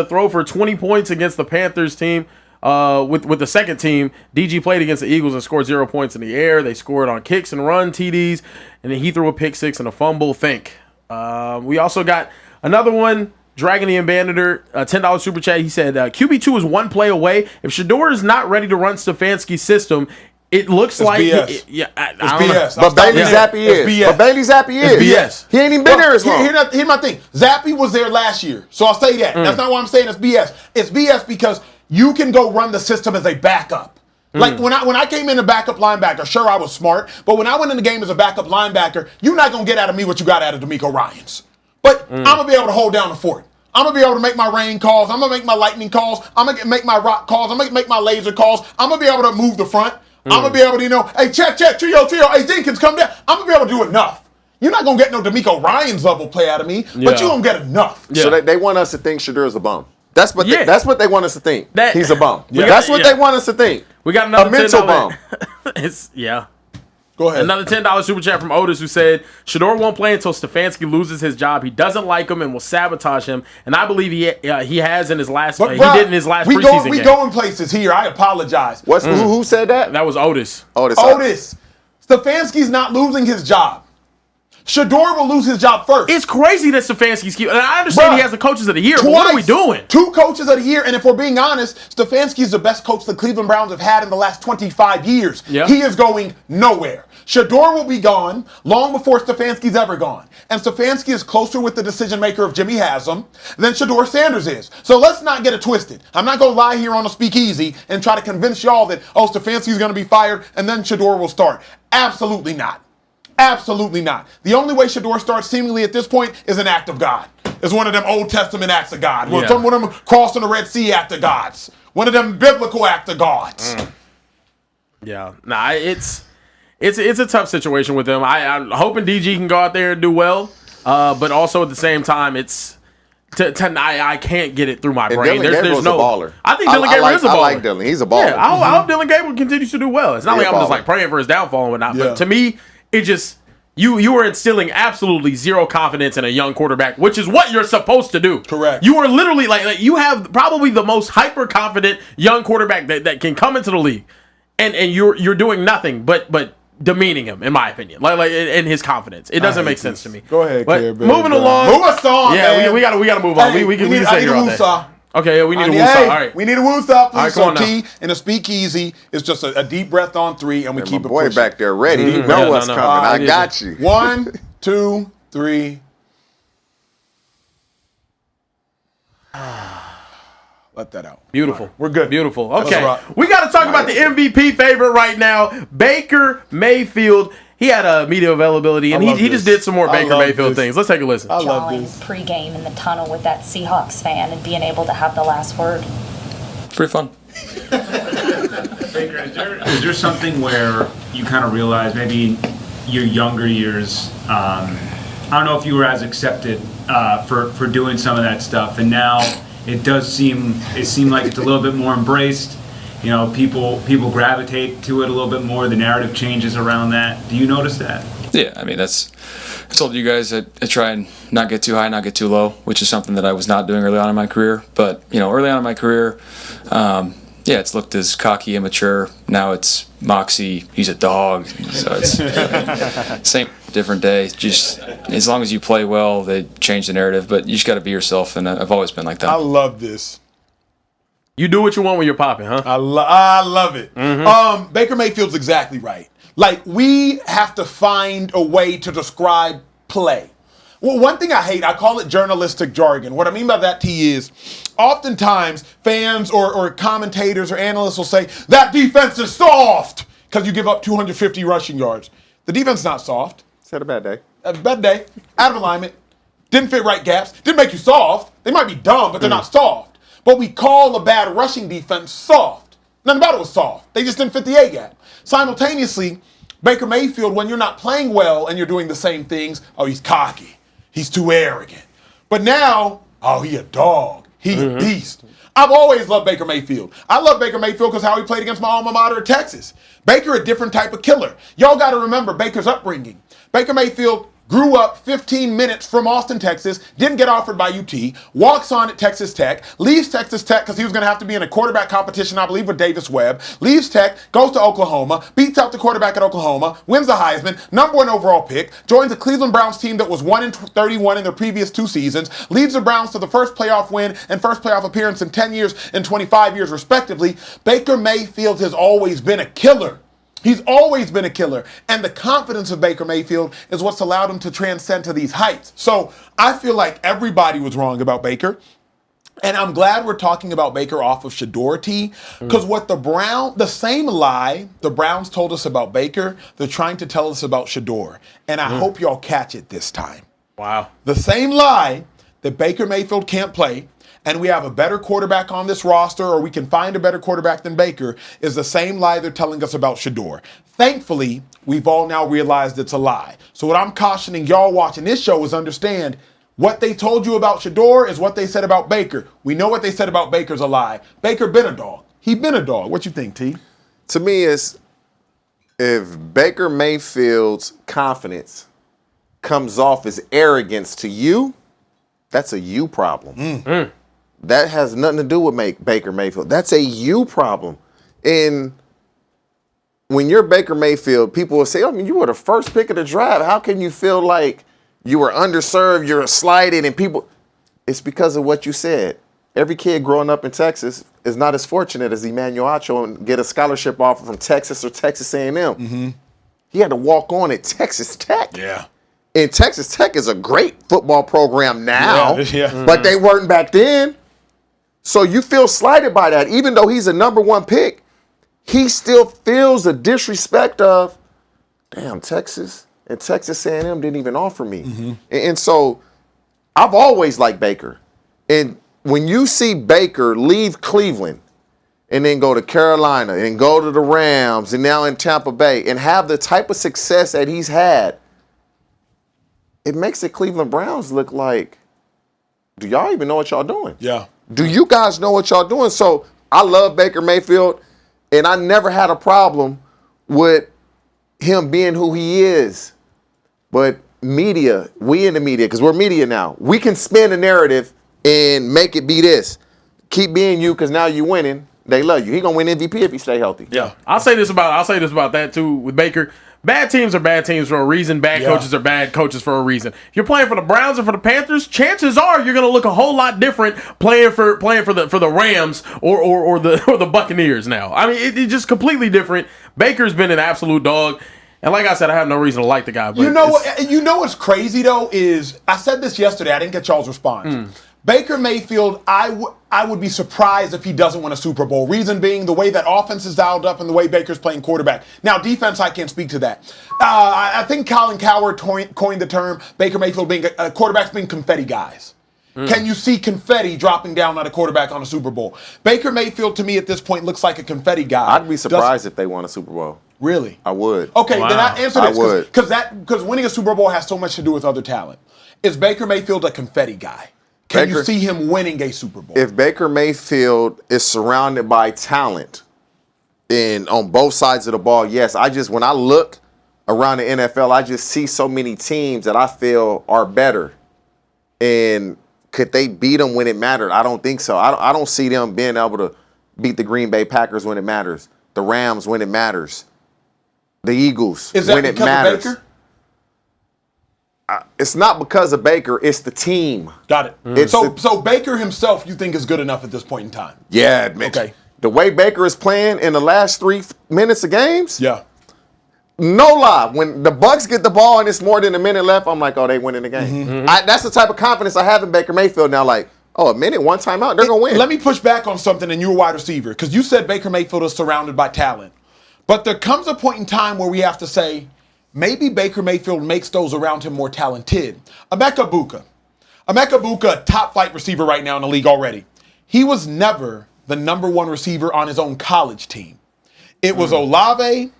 throw for 20 points against the Panthers team. With the second team, DG played against the Eagles and scored 0 points in the air. They scored on kicks and run TDs, and then he threw a pick 6 and a fumble. We also got another one. Dragon the Ambassador, $10 super chat. He said QB2 is one play away. If Shedeur is not ready to run Stefanski's system, it looks like BS. I It's don't BS. know. But Bailey Zappi is. BS. But Bailey Zappi is. BS. He ain't even been there as long. Here's my thing. Zappy was there last year, so I'll say that. That's not why I'm saying it's BS. It's BS because you can go run the system as a backup. Like when I came in a backup linebacker, sure I was smart, but when I went in the game as a backup linebacker, you're not gonna get out of me what you got out of D'Amico Ryans. But I'm gonna be able to hold down the fort. I'm going to be able to make my rain calls. I'm going to make my lightning calls. I'm going to make my rock calls. I'm going to make my laser calls. I'm going to be able to move the front. I'm going to be able to, hey, check, trio. Hey, Jenkins, come down. I'm going to be able to do enough. You're not going to get no D'Amico Ryans level play out of me, but you're going to get enough. Yeah. So they want us to think Shedeur is a bum. That's what they want us to think. He's a bum. That's what they want us to think. We got another a mental bum. Go ahead. Another $10 super chat from Otis, who said Shedeur won't play until Stefanski loses his job. He doesn't like him and will sabotage him. And I believe he has in his last. He did in his last preseason game. We going places here. I apologize. Who said that? That was Otis. Otis. Stefanski's not losing his job. Shedeur will lose his job first. It's crazy that Stefanski's keep. And I understand he has the coaches of the year. But what are we doing? 2 coaches of the year, and if we're being honest, Stefanski's the best coach the Cleveland Browns have had in the last 25 years. Yeah. He is going nowhere. Shedeur will be gone long before Stefanski's ever gone. And Stefanski is closer with the decision maker if Jimmy has him than Shedeur Sanders is. So let's not get it twisted. I'm not going to lie here on the Speakeasy and try to convince y'all that, oh, Stefanski's going to be fired and then Shedeur will start. Absolutely not. Absolutely not. The only way Shedeur starts seemingly at this point is an act of God. It's one of them Old Testament acts of God. Yeah. One of them crossing the Red Sea act of gods. One of them biblical act of gods. Yeah. Nah, it's a tough situation with him. I'm hoping DG can go out there and do well. But also at the same time, it's I can't get it through my brain. There's no a baller. I think Dylan Gabriel is a baller. I like Dylan. He's a baller. Yeah, I hope Dylan Gabriel continues to do well. It's not like I'm just like praying for his downfall and whatnot. Yeah. But to me, it just you are instilling absolutely zero confidence in a young quarterback, which is what you're supposed to do. Correct. You are literally like you have probably the most hyper confident young quarterback that can come into the league, and you're doing nothing but demeaning him, in my opinion, like in his confidence. It doesn't make sense to me. Go ahead, but Kid, moving along. Move us on, yeah, man. we gotta move on. Hey, we can stay here all day. Woosah. Okay, yeah, we need a woosah. All right. We need a woosah, please. All right, come So on now. T in a Speakeasy is just a deep breath on 3, and we keep My it boy pushing. back there ready. He know Yeah, what's no. coming. I got you. 1, 2, 3. Let that out. Beautiful. We're good. Beautiful. Let's Okay. rock. We got to talk about the MVP favorite right now, Baker Mayfield. He had a media availability, and love he just this. did some more I Baker love Mayfield this. things. Let's take a listen. I love Gelling this. pregame in the tunnel with that Seahawks fan and being able to have the last word. Pretty fun. Baker, is there something where you kind of realize maybe in your younger years, I don't know if you were as accepted for doing some of that stuff, and now it seemed like it's a little bit more embraced. You know, people gravitate to it a little bit more. The narrative changes around that. Do you notice that? Yeah, I mean, I told you guys I try and not get too high, not get too low, which is something that I was not doing early on in my career. But, you know, early on in my career, yeah, it's looked as cocky, immature. Now it's moxie, he's a dog. So it's same, different day. Just as long as you play well, they change the narrative. But you just got to be yourself, and I've always been like that. I love this. You do what you want when you're popping, huh? I love it. Baker Mayfield's exactly right. Like, we have to find a way to describe play. Well, one thing I hate, I call it journalistic jargon. What I mean by that, T, is oftentimes fans or commentators or analysts will say, that defense is soft because you give up 250 rushing yards. The defense is not soft. It's had a bad day. A bad day. Out of alignment. Didn't fit right gaps. Didn't make you soft. They might be dumb, but they're not soft. But we call a bad rushing defense soft. Nothing about it was soft. They just didn't fit the A gap. Simultaneously, Baker Mayfield, when you're not playing well and you're doing the same things, oh, he's cocky. He's too arrogant. But now, oh, he a dog. He a beast. I've always loved Baker Mayfield. I love Baker Mayfield because how he played against my alma mater, Texas. Baker, a different type of killer. Y'all got to remember Baker's upbringing. Baker Mayfield grew up 15 minutes from Austin, Texas, didn't get offered by UT, walks on at Texas Tech, leaves Texas Tech because he was going to have to be in a quarterback competition, I believe, with Davis Webb, leaves Tech, goes to Oklahoma, beats out the quarterback at Oklahoma, wins the Heisman, #1 overall pick, joins the Cleveland Browns team that was 1-31 in their previous 2 seasons, leads the Browns to the first playoff win and first playoff appearance in 10 years and 25 years, respectively. Baker Mayfield has always been a killer. He's always been a killer. And the confidence of Baker Mayfield is what's allowed him to transcend to these heights. So I feel like everybody was wrong about Baker. And I'm glad we're talking about Baker off of Shedeur, T, because what the same lie the Browns told us about Baker, they're trying to tell us about Shedeur. And I hope y'all catch it this time. Wow. The same lie that Baker Mayfield can't play, and we have a better quarterback on this roster, or we can find a better quarterback than Baker, is the same lie they're telling us about Shedeur. Thankfully, we've all now realized it's a lie. So what I'm cautioning y'all watching this show is understand what they told you about Shedeur is what they said about Baker. We know what they said about Baker's a lie. Baker been a dog. He been a dog. What you think, T? To me, it's if Baker Mayfield's confidence comes off as arrogance to you, that's a you problem. That has nothing to do with Baker Mayfield. That's a you problem. And when you're Baker Mayfield, people will say, I mean, you were the first pick of the draft. How can you feel like you were underserved, you're slighted, and people... It's because of what you said. Every kid growing up in Texas is not as fortunate as Emmanuel Acho and get a scholarship offer from Texas or Texas A&M. he had to walk on at Texas Tech. Yeah. And Texas Tech is a great football program now, Yeah. but they weren't back then. So you feel slighted by that. Even though he's a number one pick, he still feels the disrespect of, damn, Texas and Texas A&M didn't even offer me. And so I've always liked Baker. And when you see Baker leave Cleveland and then go to Carolina and go to the Rams and now in Tampa Bay and have the type of success that he's had, it makes the Cleveland Browns look like, do y'all even know what y'all doing? Yeah. Do you guys know what y'all doing? So I love Baker Mayfield, and I never had a problem with him being who he is. But media, we in the media, because we're media now, we can spin a narrative and make it be this. Keep being you because now you're winning. They love you. He gonna win MVP if he stay healthy. Yeah, I'll say this about that too with Baker. Bad teams are bad teams for a reason. Bad coaches are bad coaches for a reason. If you're playing for the Browns and for the Panthers, chances are you're going to look a whole lot different playing for the Rams or the Buccaneers now. I mean, it's just completely different. Baker's been an absolute dog. And like I said, I have no reason to like the guy. But You know what's crazy though is I said this yesterday. I didn't get y'all's response. Baker Mayfield, I would be surprised if he doesn't win a Super Bowl. Reason being the way that offense is dialed up and the way Baker's playing quarterback. Now, defense, I can't speak to that. I think Colin Cowherd coined the term Baker Mayfield being quarterbacks being confetti guys. Can you see confetti dropping down on a quarterback on a Super Bowl? Baker Mayfield, to me, at this point, looks like a confetti guy. I'd be surprised if they won a Super Bowl. Really? I would. Okay, then I answer this. I would. Because winning a Super Bowl has so much to do with other talent. Is Baker Mayfield a confetti guy? Can you see him winning a Super Bowl? If Baker Mayfield is surrounded by talent and on both sides of the ball, yes. When I look around the NFL, I just see so many teams that I feel are better. And could they beat them when it mattered? I don't think so. I don't see them being able to beat the Green Bay Packers when it matters, the Rams when it matters, the Eagles when it matters. Of Baker? It's not because of Baker. It's the team. Got it. So Baker himself, you think is good enough at this point in time? Yeah. Okay. The way Baker is playing in the last 3 minutes of games. Yeah. No lie. When the Bucs get the ball and it's more than a minute left, I'm like, oh, they winning the game. That's the type of confidence I have in Baker Mayfield now. Like, oh, a minute, one timeout, they're gonna win. Let me push back on something, and you're a wide receiver because you said Baker Mayfield is surrounded by talent, but there comes a point in time where we have to say, maybe Baker Mayfield makes those around him more talented. Emeka Buka, top flight receiver right now in the league already. He was never the number one receiver on his own college team. It was Olave,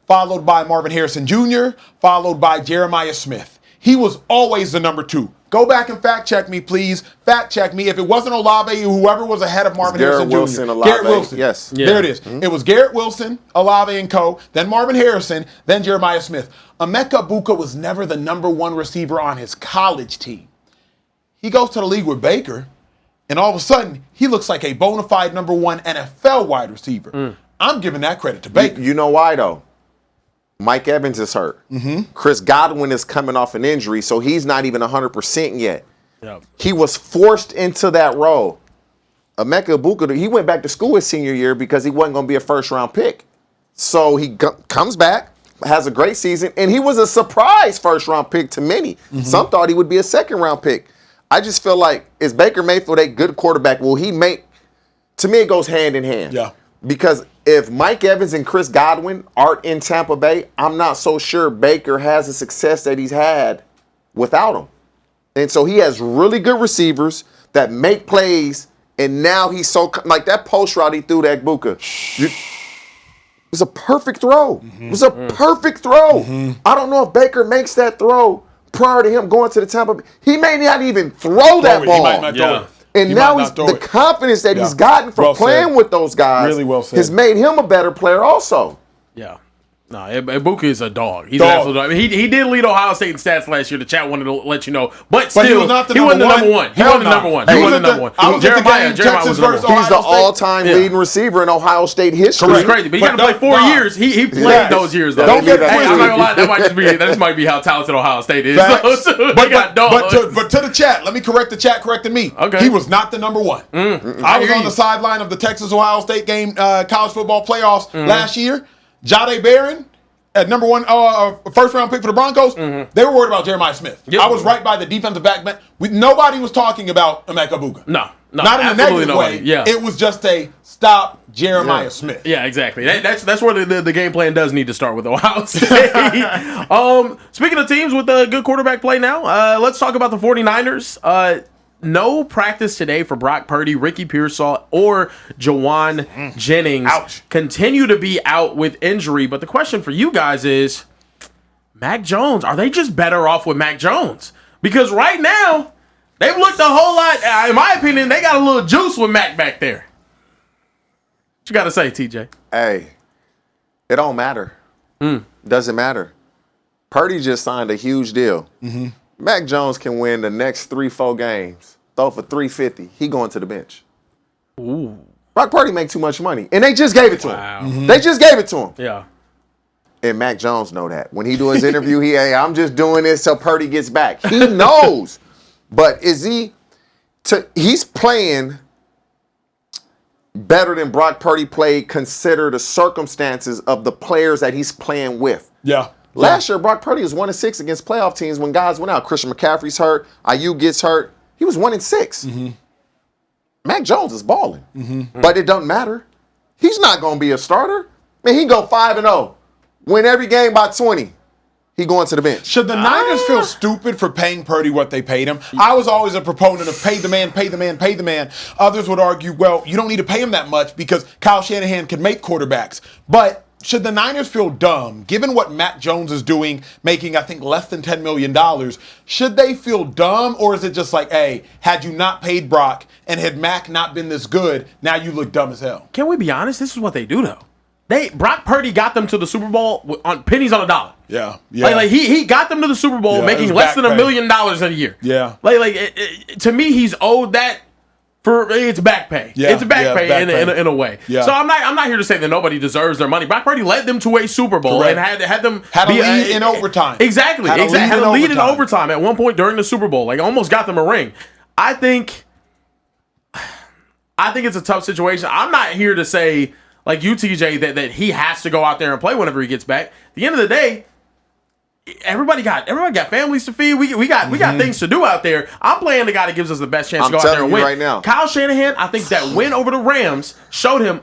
followed by Marvin Harrison Jr., followed by Jeremiah Smith. He was always the number two. Go back and fact check me, please. Fact check me. If it wasn't Olave, whoever was ahead of Marvin Harrison Jr. Garrett Wilson. Yes. Yeah. There it is. It was Garrett Wilson, Olave and co., then Marvin Harrison, then Jeremiah Smith. Emeka Buka was never the number one receiver on his college team. He goes to the league with Baker, and all of a sudden, he looks like a bona fide number one NFL wide receiver. I'm giving that credit to Baker. You know why, though? Mike Evans is hurt. Chris Godwin is coming off an injury, so he's not even 100% yet. Yep. He was forced into that role. Emeka Buka, he went back to school his senior year because he wasn't going to be a first-round pick. So he comes back, has a great season, and he was a surprise first-round pick to many. Some thought he would be a second-round pick. I just feel like, is Baker Mayfield a good quarterback? Will he make – to me, it goes hand in hand. Yeah. Because if Mike Evans and Chris Godwin aren't in Tampa Bay, I'm not so sure Baker has the success that he's had without them. And so he has really good receivers that make plays, and now he's so – like that post route he threw to Buka. It was a perfect throw. It was a perfect throw. I don't know if Baker makes that throw prior to him going to the Tampa Bay. He may not even throw that ball. He might not throw it. And now the confidence that he's gotten from playing with those guys has made him a better player also. Yeah. No, Ibuka is a dog. He's an absolute dog. I mean, he did lead Ohio State in stats last year. The chat wanted to let you know. But still, he wasn't the number one. He wasn't the number one. He wasn't the number one. Jeremiah was the number one. He's the all-time leading receiver in Ohio State history. It's crazy. But he got to play 4 years. He played those years, though. Don't get twisted. I'm not gonna lie. That might be how talented Ohio State is. But to the chat, let me correct the chat correcting me. Okay. He was not the number one. I was on the sideline of the Texas-Ohio State game, college football playoffs last year. Jahdae Barron, at number one first round pick for the Broncos, they were worried about Jeremiah Smith. Yep. I was right by the defensive back. Nobody was talking about Emeka Buga. No, not in a negative nobody. way. Yeah. It was just a stop Jeremiah Smith. Yeah, exactly. That's where the game plan does need to start with Ohio State. Speaking of teams with a good quarterback play now, let's talk about the 49ers. No practice today for Brock Purdy, Ricky Pearsall, or Jawan Jennings. Ouch. Continue to be out with injury. But the question for you guys is, Mac Jones, are they just better off with Mac Jones? Because right now, they've looked a whole lot, in my opinion, they got a little juice with Mac back there. What you got to say, TJ? Hey, it don't matter. Doesn't matter. Purdy just signed a huge deal. Mac Jones can win the next 3-4 games, throw for 350. He going to the bench. Ooh. Brock Purdy make too much money, and they just gave it to him. Wow. They just gave it to him. Yeah. And Mac Jones know that. When he do his interview, hey, I'm just doing this so Purdy gets back. He knows. But is he's playing better than Brock Purdy played, consider the circumstances of the players that he's playing with. Yeah. Last year, Brock Purdy was 1-6 against playoff teams when guys went out. Christian McCaffrey's hurt. Ayuk gets hurt. He was 1-6. Mac Jones is balling. But it doesn't matter. He's not going to be a starter. Man, he go 5-0. Win every game by 20. He going to the bench. Should the Niners feel stupid for paying Purdy what they paid him? I was always a proponent of pay the man, pay the man, pay the man. Others would argue, well, you don't need to pay him that much because Kyle Shanahan can make quarterbacks. But should the Niners feel dumb, given what Mac Jones is doing, making, I think, less than $10 million? Should they feel dumb, or is it just like, hey, had you not paid Brock and had Mac not been this good, now you look dumb as hell? Can we be honest? This is what they do, though. Brock Purdy got them to the Super Bowl on pennies on a dollar. Yeah. Like he got them to the Super Bowl making less than $1 million a year. Yeah. To me, he's owed that. It's back pay. Yeah, It's back pay in a way. Yeah. So I'm not here to say that nobody deserves their money. Brock Purdy led them to a Super Bowl Correct. and had them Had a lead in overtime. Exactly. Had Had a a lead in overtime at one point during the Super Bowl. Like almost got them a ring. I think it's a tough situation. I'm not here to say, like you, TJ, that he has to go out there and play whenever he gets back. At the end of the day, everybody got families to feed. We got things to do out there. I'm playing the guy that gives us the best chance to go out there and win. Right now. Kyle Shanahan, I think that win over the Rams showed him,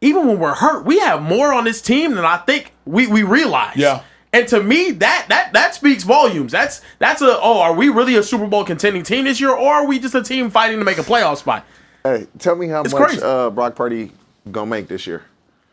even when we're hurt, we have more on this team than I think we realize. Yeah. And to me, that speaks volumes. Are we really a Super Bowl contending team this year, or are we just a team fighting to make a playoff spot? Hey, tell me how much crazy. Brock Purdy gonna make this year.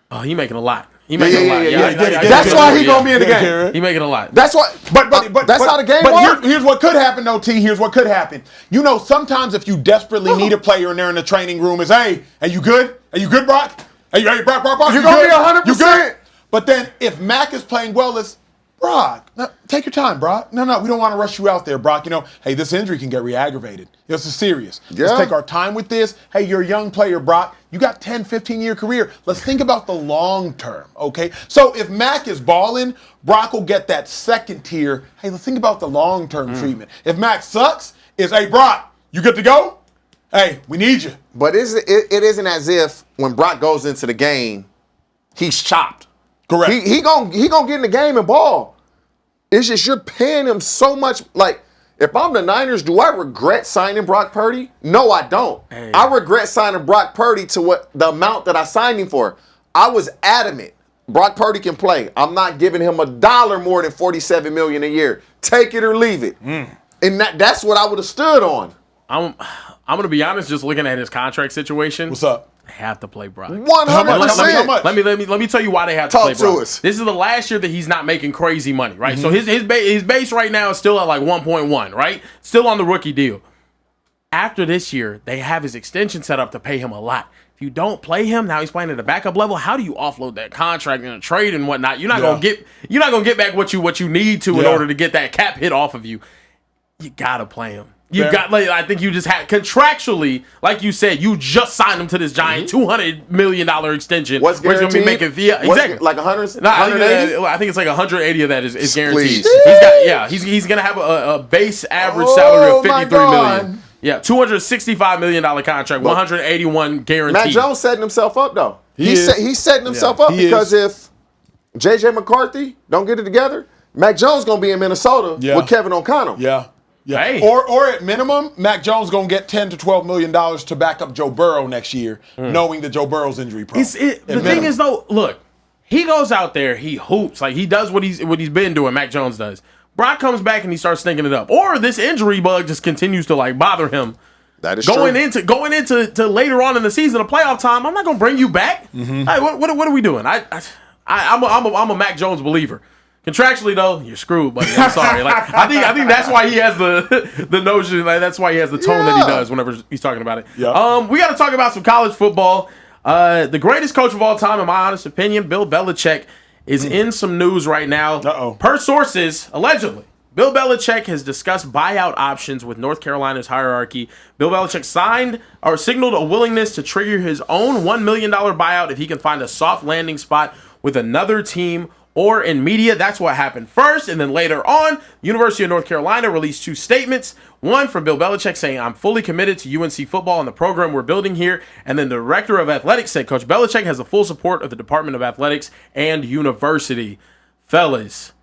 Oh, he making a lot. He making a lot. That's why he gonna be in the game. He making a lot. That's why. But that's how the game works. Here's what could happen, though, T. Here's what could happen. You know, sometimes if you desperately need a player and they're in the training room, hey, are you good? Are you good, Brock? Hey, Brock, You're gonna good? be 100%. You good? But then if Mac is playing well, it's Brock. No, take your time, Brock. No, we don't want to rush you out there, Brock. Hey, this injury can get re-aggravated. This is serious. Yeah. Let's take our time with this. Hey, you're a young player, Brock. You got 10, 15-year career. Let's think about the long term, okay? So if Mac is balling, Brock will get that second tier. Hey, let's think about the long-term treatment. If Mac sucks, it's, hey, Brock, you good to go? Hey, we need you. But it isn't as if when Brock goes into the game, he's chopped. Correct. He gonna get in the game and ball. It's just you're paying him so much. Like, if I'm the Niners, do I regret signing Brock Purdy? No, I don't. Hey. I regret signing Brock Purdy to the amount that I signed him for. I was adamant. Brock Purdy can play. I'm not giving him $1 more than $47 million a year. Take it or leave it. And that's what I would have stood on. I'm gonna be honest. Just looking at his contract situation, What's up? they have to play Brock. 100%. How much? Let me tell you why they have to Talk play Brock. to us. This is the last year that he's not making crazy money, right? So his base right now is still at like 1.1, right? Still on the rookie deal. After this year, they have his extension set up to pay him a lot. If you don't play him, now he's playing at the backup level. How do you offload that contract in a trade and whatnot? You're not gonna get back what you need to in order to get that cap hit off of you. You gotta play him. I think you just had contractually, like you said, you just signed him to this giant $200 million extension. What's where he's guaranteed? Gonna be making exactly Like 100, Nah, 180? I think it's like 180 of that is guaranteed. Please. He's gonna have a base average salary of $53 God. million. Yeah, $265 million contract, 181 guaranteed. Mac Jones setting himself up though. He's setting himself up He because is. J.J. McCarthy don't get it together, Mac Jones going to be in Minnesota with Kevin O'Connell. Yeah. Yeah. Hey. Or at minimum, Mac Jones going to get $10 to $12 million to back up Joe Burrow next year, knowing that Joe Burrow's injury prone. The thing is, though, look, he goes out there, he hoops. Like, he does what he's been doing, Mac Jones does. Brock comes back and he starts stinking it up. Or this injury bug just continues to, like, bother him. That is going true. Going into later on in the season, the playoff time, I'm not going to bring you back. Hey, what are we doing? I'm a Mac Jones believer. Contractually, though, you're screwed, buddy. I'm sorry. Like, I think that's why he has the notion. Like, that's why he has the tone that he does whenever he's talking about it. Yeah. We got to talk about some college football. The greatest coach of all time, in my honest opinion, Bill Belichick, is in some news right now. Per sources, allegedly, Bill Belichick has discussed buyout options with North Carolina's hierarchy. Bill Belichick signaled a willingness to trigger his own $1 million buyout if he can find a soft landing spot with another team or in media. That's what happened first, and then later on, University of North Carolina released two statements. One from Bill Belichick saying, "I'm fully committed to UNC football and the program we're building here." And then the director of athletics said, "Coach Belichick has the full support of the Department of Athletics and University." Fellas,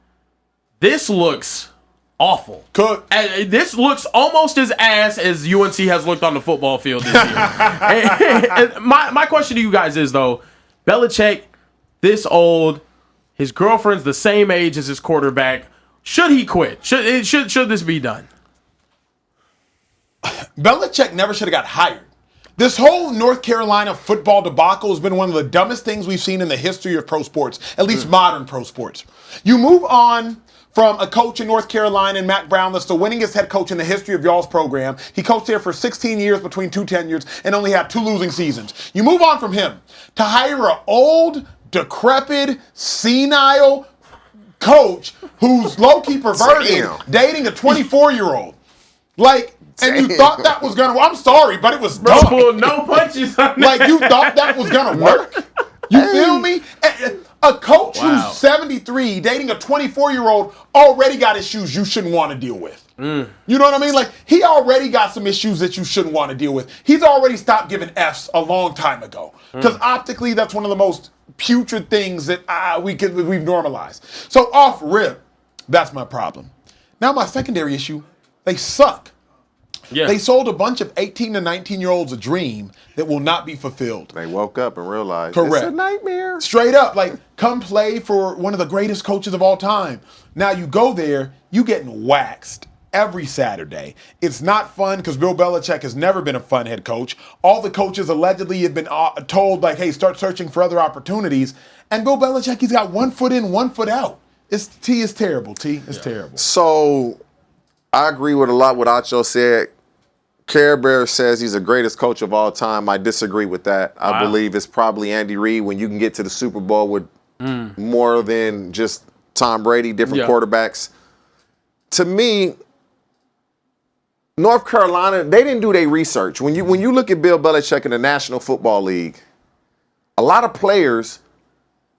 this looks awful. This looks almost as ass as UNC has looked on the football field this year. and my question to you guys is, though, Belichick, this old, his girlfriend's the same age as his quarterback. Should he quit? Should this be done? Belichick never should have got hired. This whole North Carolina football debacle has been one of the dumbest things we've seen in the history of pro sports, at least modern pro sports. You move on from a coach in North Carolina, and Matt Brown, that's the winningest head coach in the history of y'all's program. He coached there for 16 years between 2 tenures and only had 2 losing seasons. You move on from him to hire an old, decrepit, senile coach who's low-key perverted, dating a 24-year-old. Like, and you thought that was going to, I'm sorry, but it was dumb. No punches on that. Like, you thought that was going to work? You feel me? A coach who's 73, dating a 24-year-old, already got issues you shouldn't want to deal with. You know what I mean? Like, he already got some issues that you shouldn't want to deal with. He's already stopped giving Fs a long time ago. Because optically, that's one of the most putrid things that we've normalized. So off rip, that's my problem. Now my secondary issue, they suck. Yeah. They sold a bunch of 18 to 19-year-olds a dream that will not be fulfilled. They woke up and realized Correct. It's a nightmare. Straight up, like, come play for one of the greatest coaches of all time. Now you go there, you getting waxed every Saturday. It's not fun because Bill Belichick has never been a fun head coach. All the coaches allegedly have been told, like, hey, start searching for other opportunities. And Bill Belichick, he's got 1 foot in, 1 foot out. It's terrible, T. It's terrible. So I agree with a lot what Acho said. Care Bear says he's the greatest coach of all time. I disagree with that. I believe it's probably Andy Reid when you can get to the Super Bowl with more than just Tom Brady, different quarterbacks. To me, North Carolina, they didn't do their research. When you look at Bill Belichick in the National Football League, a lot of players,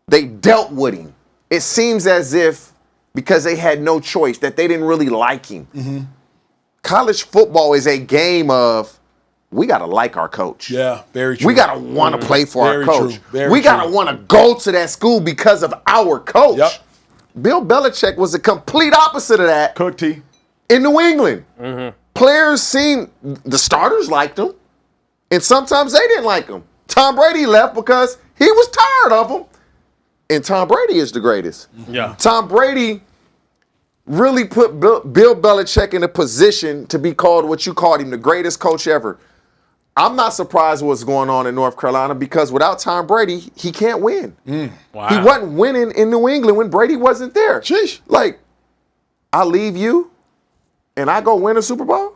they dealt with him. It seems as if because they had no choice, that they didn't really like him. College football is a game of we got to like our coach. Yeah, very true. We got to want to play for our coach. We got to want to go to that school because of our coach. Yep. Bill Belichick was the complete opposite of that. Cook T. In New England. Players the starters liked him, and sometimes they didn't like him. Tom Brady left because he was tired of him, and Tom Brady is the greatest. Yeah. Tom Brady really put Bill Belichick in a position to be called what you called him, the greatest coach ever. I'm not surprised what's going on in North Carolina because without Tom Brady, he can't win. Wow. He wasn't winning in New England when Brady wasn't there. Sheesh. Like, I leave you and I go win a Super Bowl?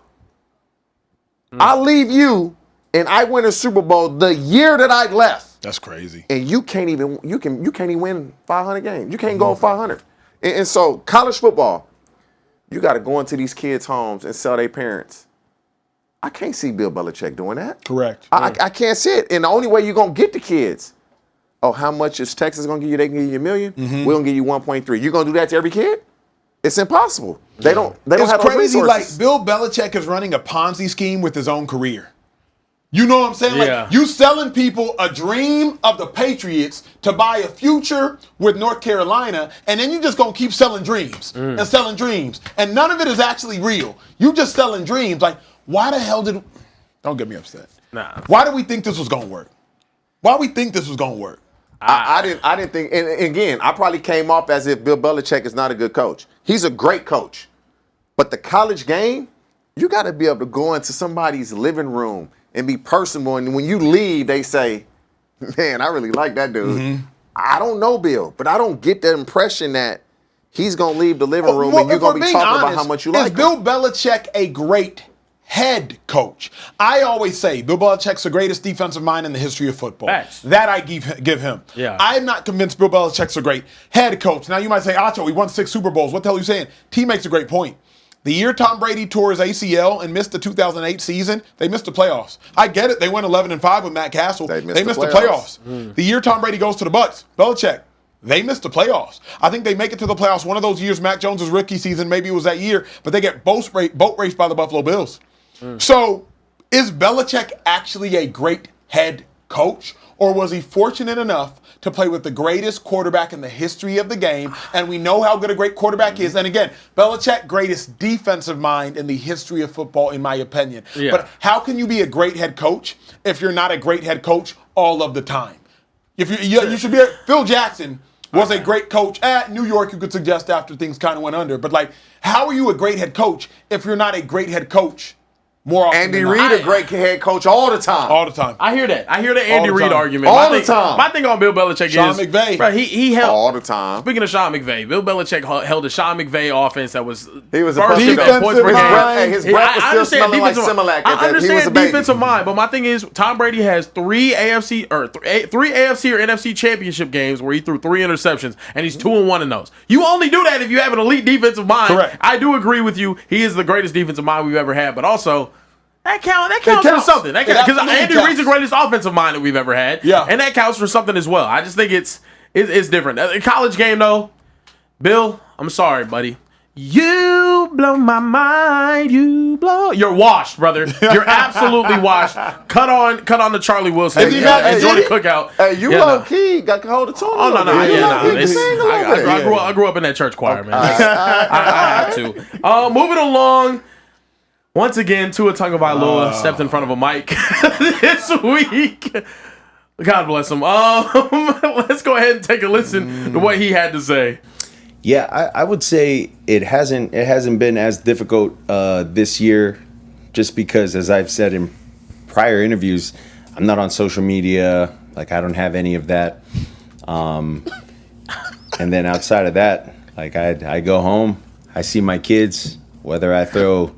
I leave you and I win a Super Bowl the year that I left. That's crazy. And you can't even win 500 games. You can't go 500. And so college football, you got to go into these kids' homes and sell their parents. I can't see Bill Belichick doing that. Correct. I can't see it. And the only way you're going to get the kids, how much is Texas going to give you? They can give you $1 million. We're going to give you 1.3. You're going to do that to every kid? It's impossible. They don't have those crazy. resources. Like, Bill Belichick is running a Ponzi scheme with his own career. You know what I'm saying? Yeah. Like, you selling people a dream of the Patriots to buy a future with North Carolina, and then you just gonna keep selling dreams and selling dreams. And none of it is actually real. You just selling dreams. Like, why the hell did... Don't get me upset. Nah. Why did we think this was gonna work? Why we think this was gonna work? I didn't think, and again, I probably came off as if Bill Belichick is not a good coach. He's a great coach. But the college game, you got to be able to go into somebody's living room and be personal. And when you leave, they say, man, I really like that dude. Mm-hmm. I don't know Bill, but I don't get the impression that he's going to leave the living room and you're going to be talking about how much you like him. Is Bill Belichick a great head coach? I always say Bill Belichick's the greatest defensive mind in the history of football. Facts. That I give him. Yeah. I'm not convinced Bill Belichick's a great head coach. Now you might say, Acho, he won 6 Super Bowls. What the hell are you saying? T makes a great point. The year Tom Brady tore his ACL and missed the 2008 season, they missed the playoffs. I get it. They went 11-5 with Matt Castle. They missed the playoffs. The year Tom Brady goes to the Bucs, Belichick, they missed the playoffs. I think they make it to the playoffs one of those years, Mac Jones' rookie season, maybe it was that year, but they get boat raced by the Buffalo Bills. So is Belichick actually a great head coach, or was he fortunate enough to play with the greatest quarterback in the history of the game? And we know how good a great quarterback is. And again, Belichick, greatest defensive mind in the history of football, in my opinion. Yeah. But how can you be a great head coach if you're not a great head coach all of the time? If you should be. Phil Jackson was a great coach at New York. You could suggest after things kind of went under. But like, how are you a great head coach if you're not a great head coach? More often Andy than Reid, not. a great head coach all the time. All the time. I hear that. I hear the Andy All the Reid time. argument. All the time. My thing on Bill Belichick Sean is McVay. Bro, he held All the time. Speaking of Sean McVay, Bill Belichick held a Sean McVay offense that was He was a first in defensive points per mind. game. His breath was still smelling like Similac at I that. He was a understand baby. defensive mind, but my thing is Tom Brady has three AFC or NFC championship games where he threw 3 interceptions, and he's 2-1 in those. You only do that if you have an elite defensive mind. Correct. I do agree with you. He is the greatest defensive mind we've ever had, but also that counts for something. That counts because Andy Reid's the greatest offensive mind that we've ever had. Yeah. And that counts for something as well. I just think it's different. The college game though, Bill, I'm sorry, buddy. You blow my mind. You're washed, brother. You're absolutely washed. Cut on the Charlie Wilson. Hey, Enjoy the cookout. Hey, you low key got to hold the tune. Oh no. I grew up in that church choir, man. I had to. Moving along. Once again, Tua Tagovailoa stepped in front of a mic this week. God bless him. Let's go ahead and take a listen to what he had to say. Yeah, I would say it hasn't been as difficult this year, just because, as I've said in prior interviews, I'm not on social media. Like, I don't have any of that. And then outside of that, like I go home, I see my kids, whether I throw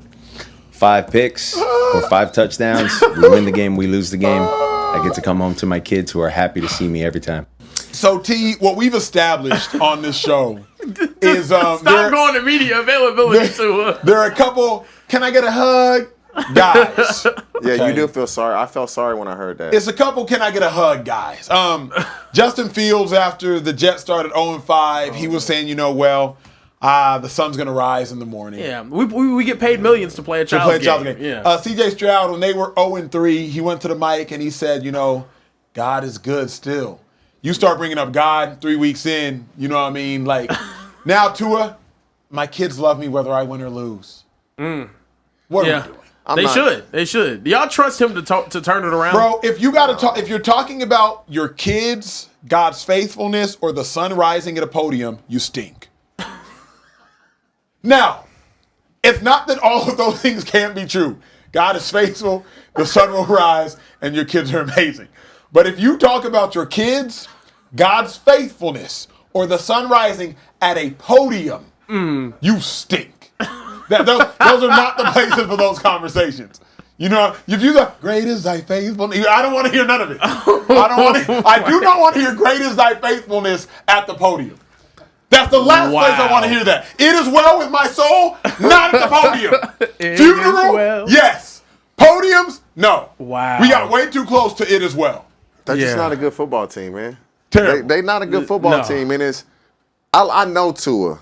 5 picks or 5 touchdowns, we win the game, we lose the game. I get to come home to my kids who are happy to see me every time. So T, what we've established on this show is Stop going to media availability to there are a couple. Can I get a hug, guys? Yeah, you do feel sorry. I felt sorry when I heard that. It's a couple. Can I get a hug, guys? Justin Fields, after the Jets started 0-5, he was saying, the sun's gonna rise in the morning. Yeah, we get paid millions to play a child's game. Yeah. CJ Stroud, when they were 0-3, he went to the mic and he said, God is good still. You start bringing up God 3 weeks in, you know what I mean? Like, now Tua, my kids love me whether I win or lose. What are we doing? They should. Do y'all trust him to turn it around? Bro, if you're talking about your kids, God's faithfulness, or the sun rising at a podium, you stink. Now, it's not that all of those things can't be true. God is faithful, the sun will rise, and your kids are amazing. But if you talk about your kids, God's faithfulness, or the sun rising at a podium, you stink. Those are not the places for those conversations. If you go, great is thy faithfulness, I don't want to hear none of it. I do not want to hear great is thy faithfulness at the podium. That's the last place I want to hear that. It is well with my soul, not at the podium. Funeral, yes. Podiums, no. Wow. We got way too close to it as well. They're just not a good football team, man. Terrible. They not a good football team, and I know Tua.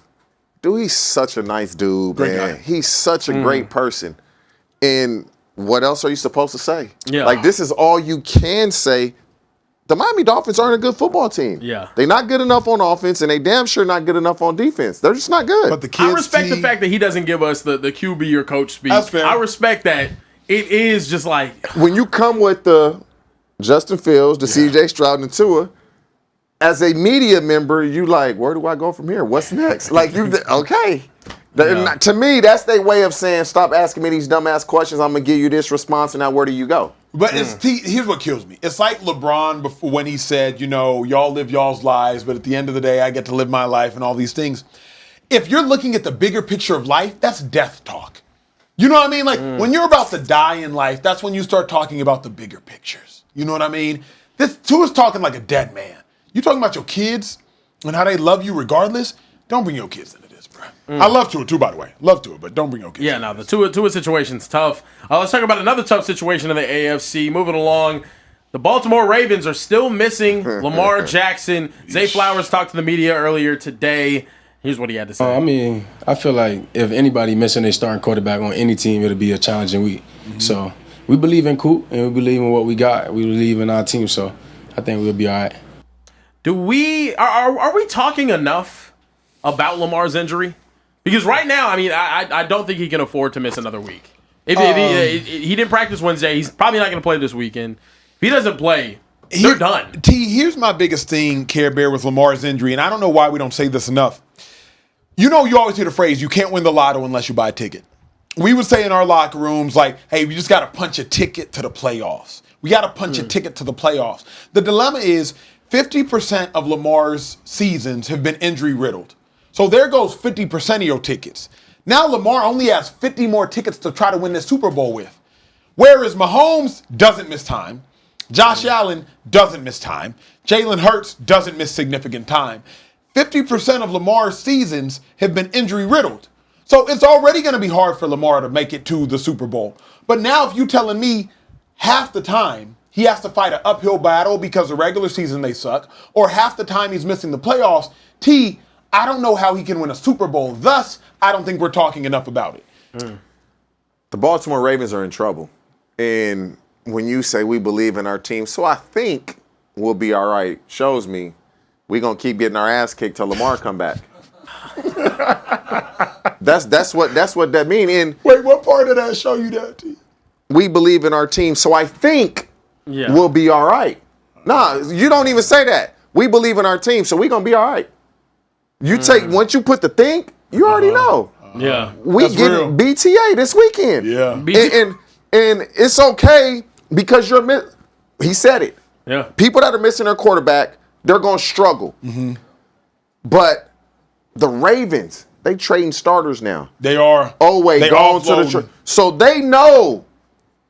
Dude, he's such a nice dude, Great man. guy. He's such a great person. And what else are you supposed to say? Yeah. Like, this is all you can say. The Miami Dolphins aren't a good football team. Yeah. They're not good enough on offense, and they damn sure not good enough on defense. They're just not good. But the kids, I respect the fact that he doesn't give us the QB or coach speak. That's fair. I respect that. It is just like, when you come with the Justin Fields, the CJ Stroud, and Tua, as a media member, you like, where do I go from here? What's next? Like, okay. To me, that's their way of saying, stop asking me these dumbass questions. I'm going to give you this response, and now where do you go? But here's what kills me. It's like LeBron before when he said, y'all live y'all's lives, but at the end of the day, I get to live my life and all these things. If you're looking at the bigger picture of life, that's death talk. You know what I mean? Like, when you're about to die in life, that's when you start talking about the bigger pictures. You know what I mean? Tua's talking like a dead man. You talking about your kids and how they love you regardless? Don't bring your kids into this, bro. I love Tua too, by the way. Love Tua, but don't bring your kids. yeah, no, the Tua situation's tough. Let's talk about another tough situation in the AFC. Moving along, the Baltimore Ravens are still missing Lamar Jackson. Zay Flowers talked to the media earlier today. Here's what he had to say. I feel like if anybody missing their starting quarterback on any team, it'll be a challenging week. So we believe in Coop, and we believe in what we got. We believe in our team, so I think we'll be all right. Are we talking enough about Lamar's injury? Because right now, I don't think he can afford to miss another week. If he didn't practice Wednesday, he's probably not going to play this weekend. If he doesn't play, they're done. Here's my biggest thing, Care Bear, with Lamar's injury, and I don't know why we don't say this enough. You always hear the phrase, you can't win the lotto unless you buy a ticket. We would say in our locker rooms, like, hey, we just got to punch a ticket to the playoffs. We got to punch a ticket to the playoffs. The dilemma is 50% of Lamar's seasons have been injury-riddled. So there goes 50% of your tickets. Now Lamar only has 50 more tickets to try to win the Super Bowl with. Whereas Mahomes doesn't miss time. Josh Allen doesn't miss time. Jalen Hurts doesn't miss significant time. 50% of Lamar's seasons have been injury-riddled. So it's already going to be hard for Lamar to make it to the Super Bowl. But now if you're telling me half the time he has to fight an uphill battle because the regular season they suck, or half the time he's missing the playoffs, I don't know how he can win a Super Bowl. Thus, I don't think we're talking enough about it. The Baltimore Ravens are in trouble. And when you say we believe in our team, so I think we'll be all right, shows me we're going to keep getting our ass kicked till Lamar come back. That's what that means. And wait, what part of that show you that, T? We believe in our team, so I think we'll be all right. Nah, you don't even say that. We believe in our team, so we're going to be all right. You once you put the think, you already know. Yeah. We get BTA this weekend. Yeah. And it's okay because he said it. Yeah. People that are missing their quarterback, they're going to struggle. But the Ravens, they trading starters now. They are. Oh, wait, going to the so they know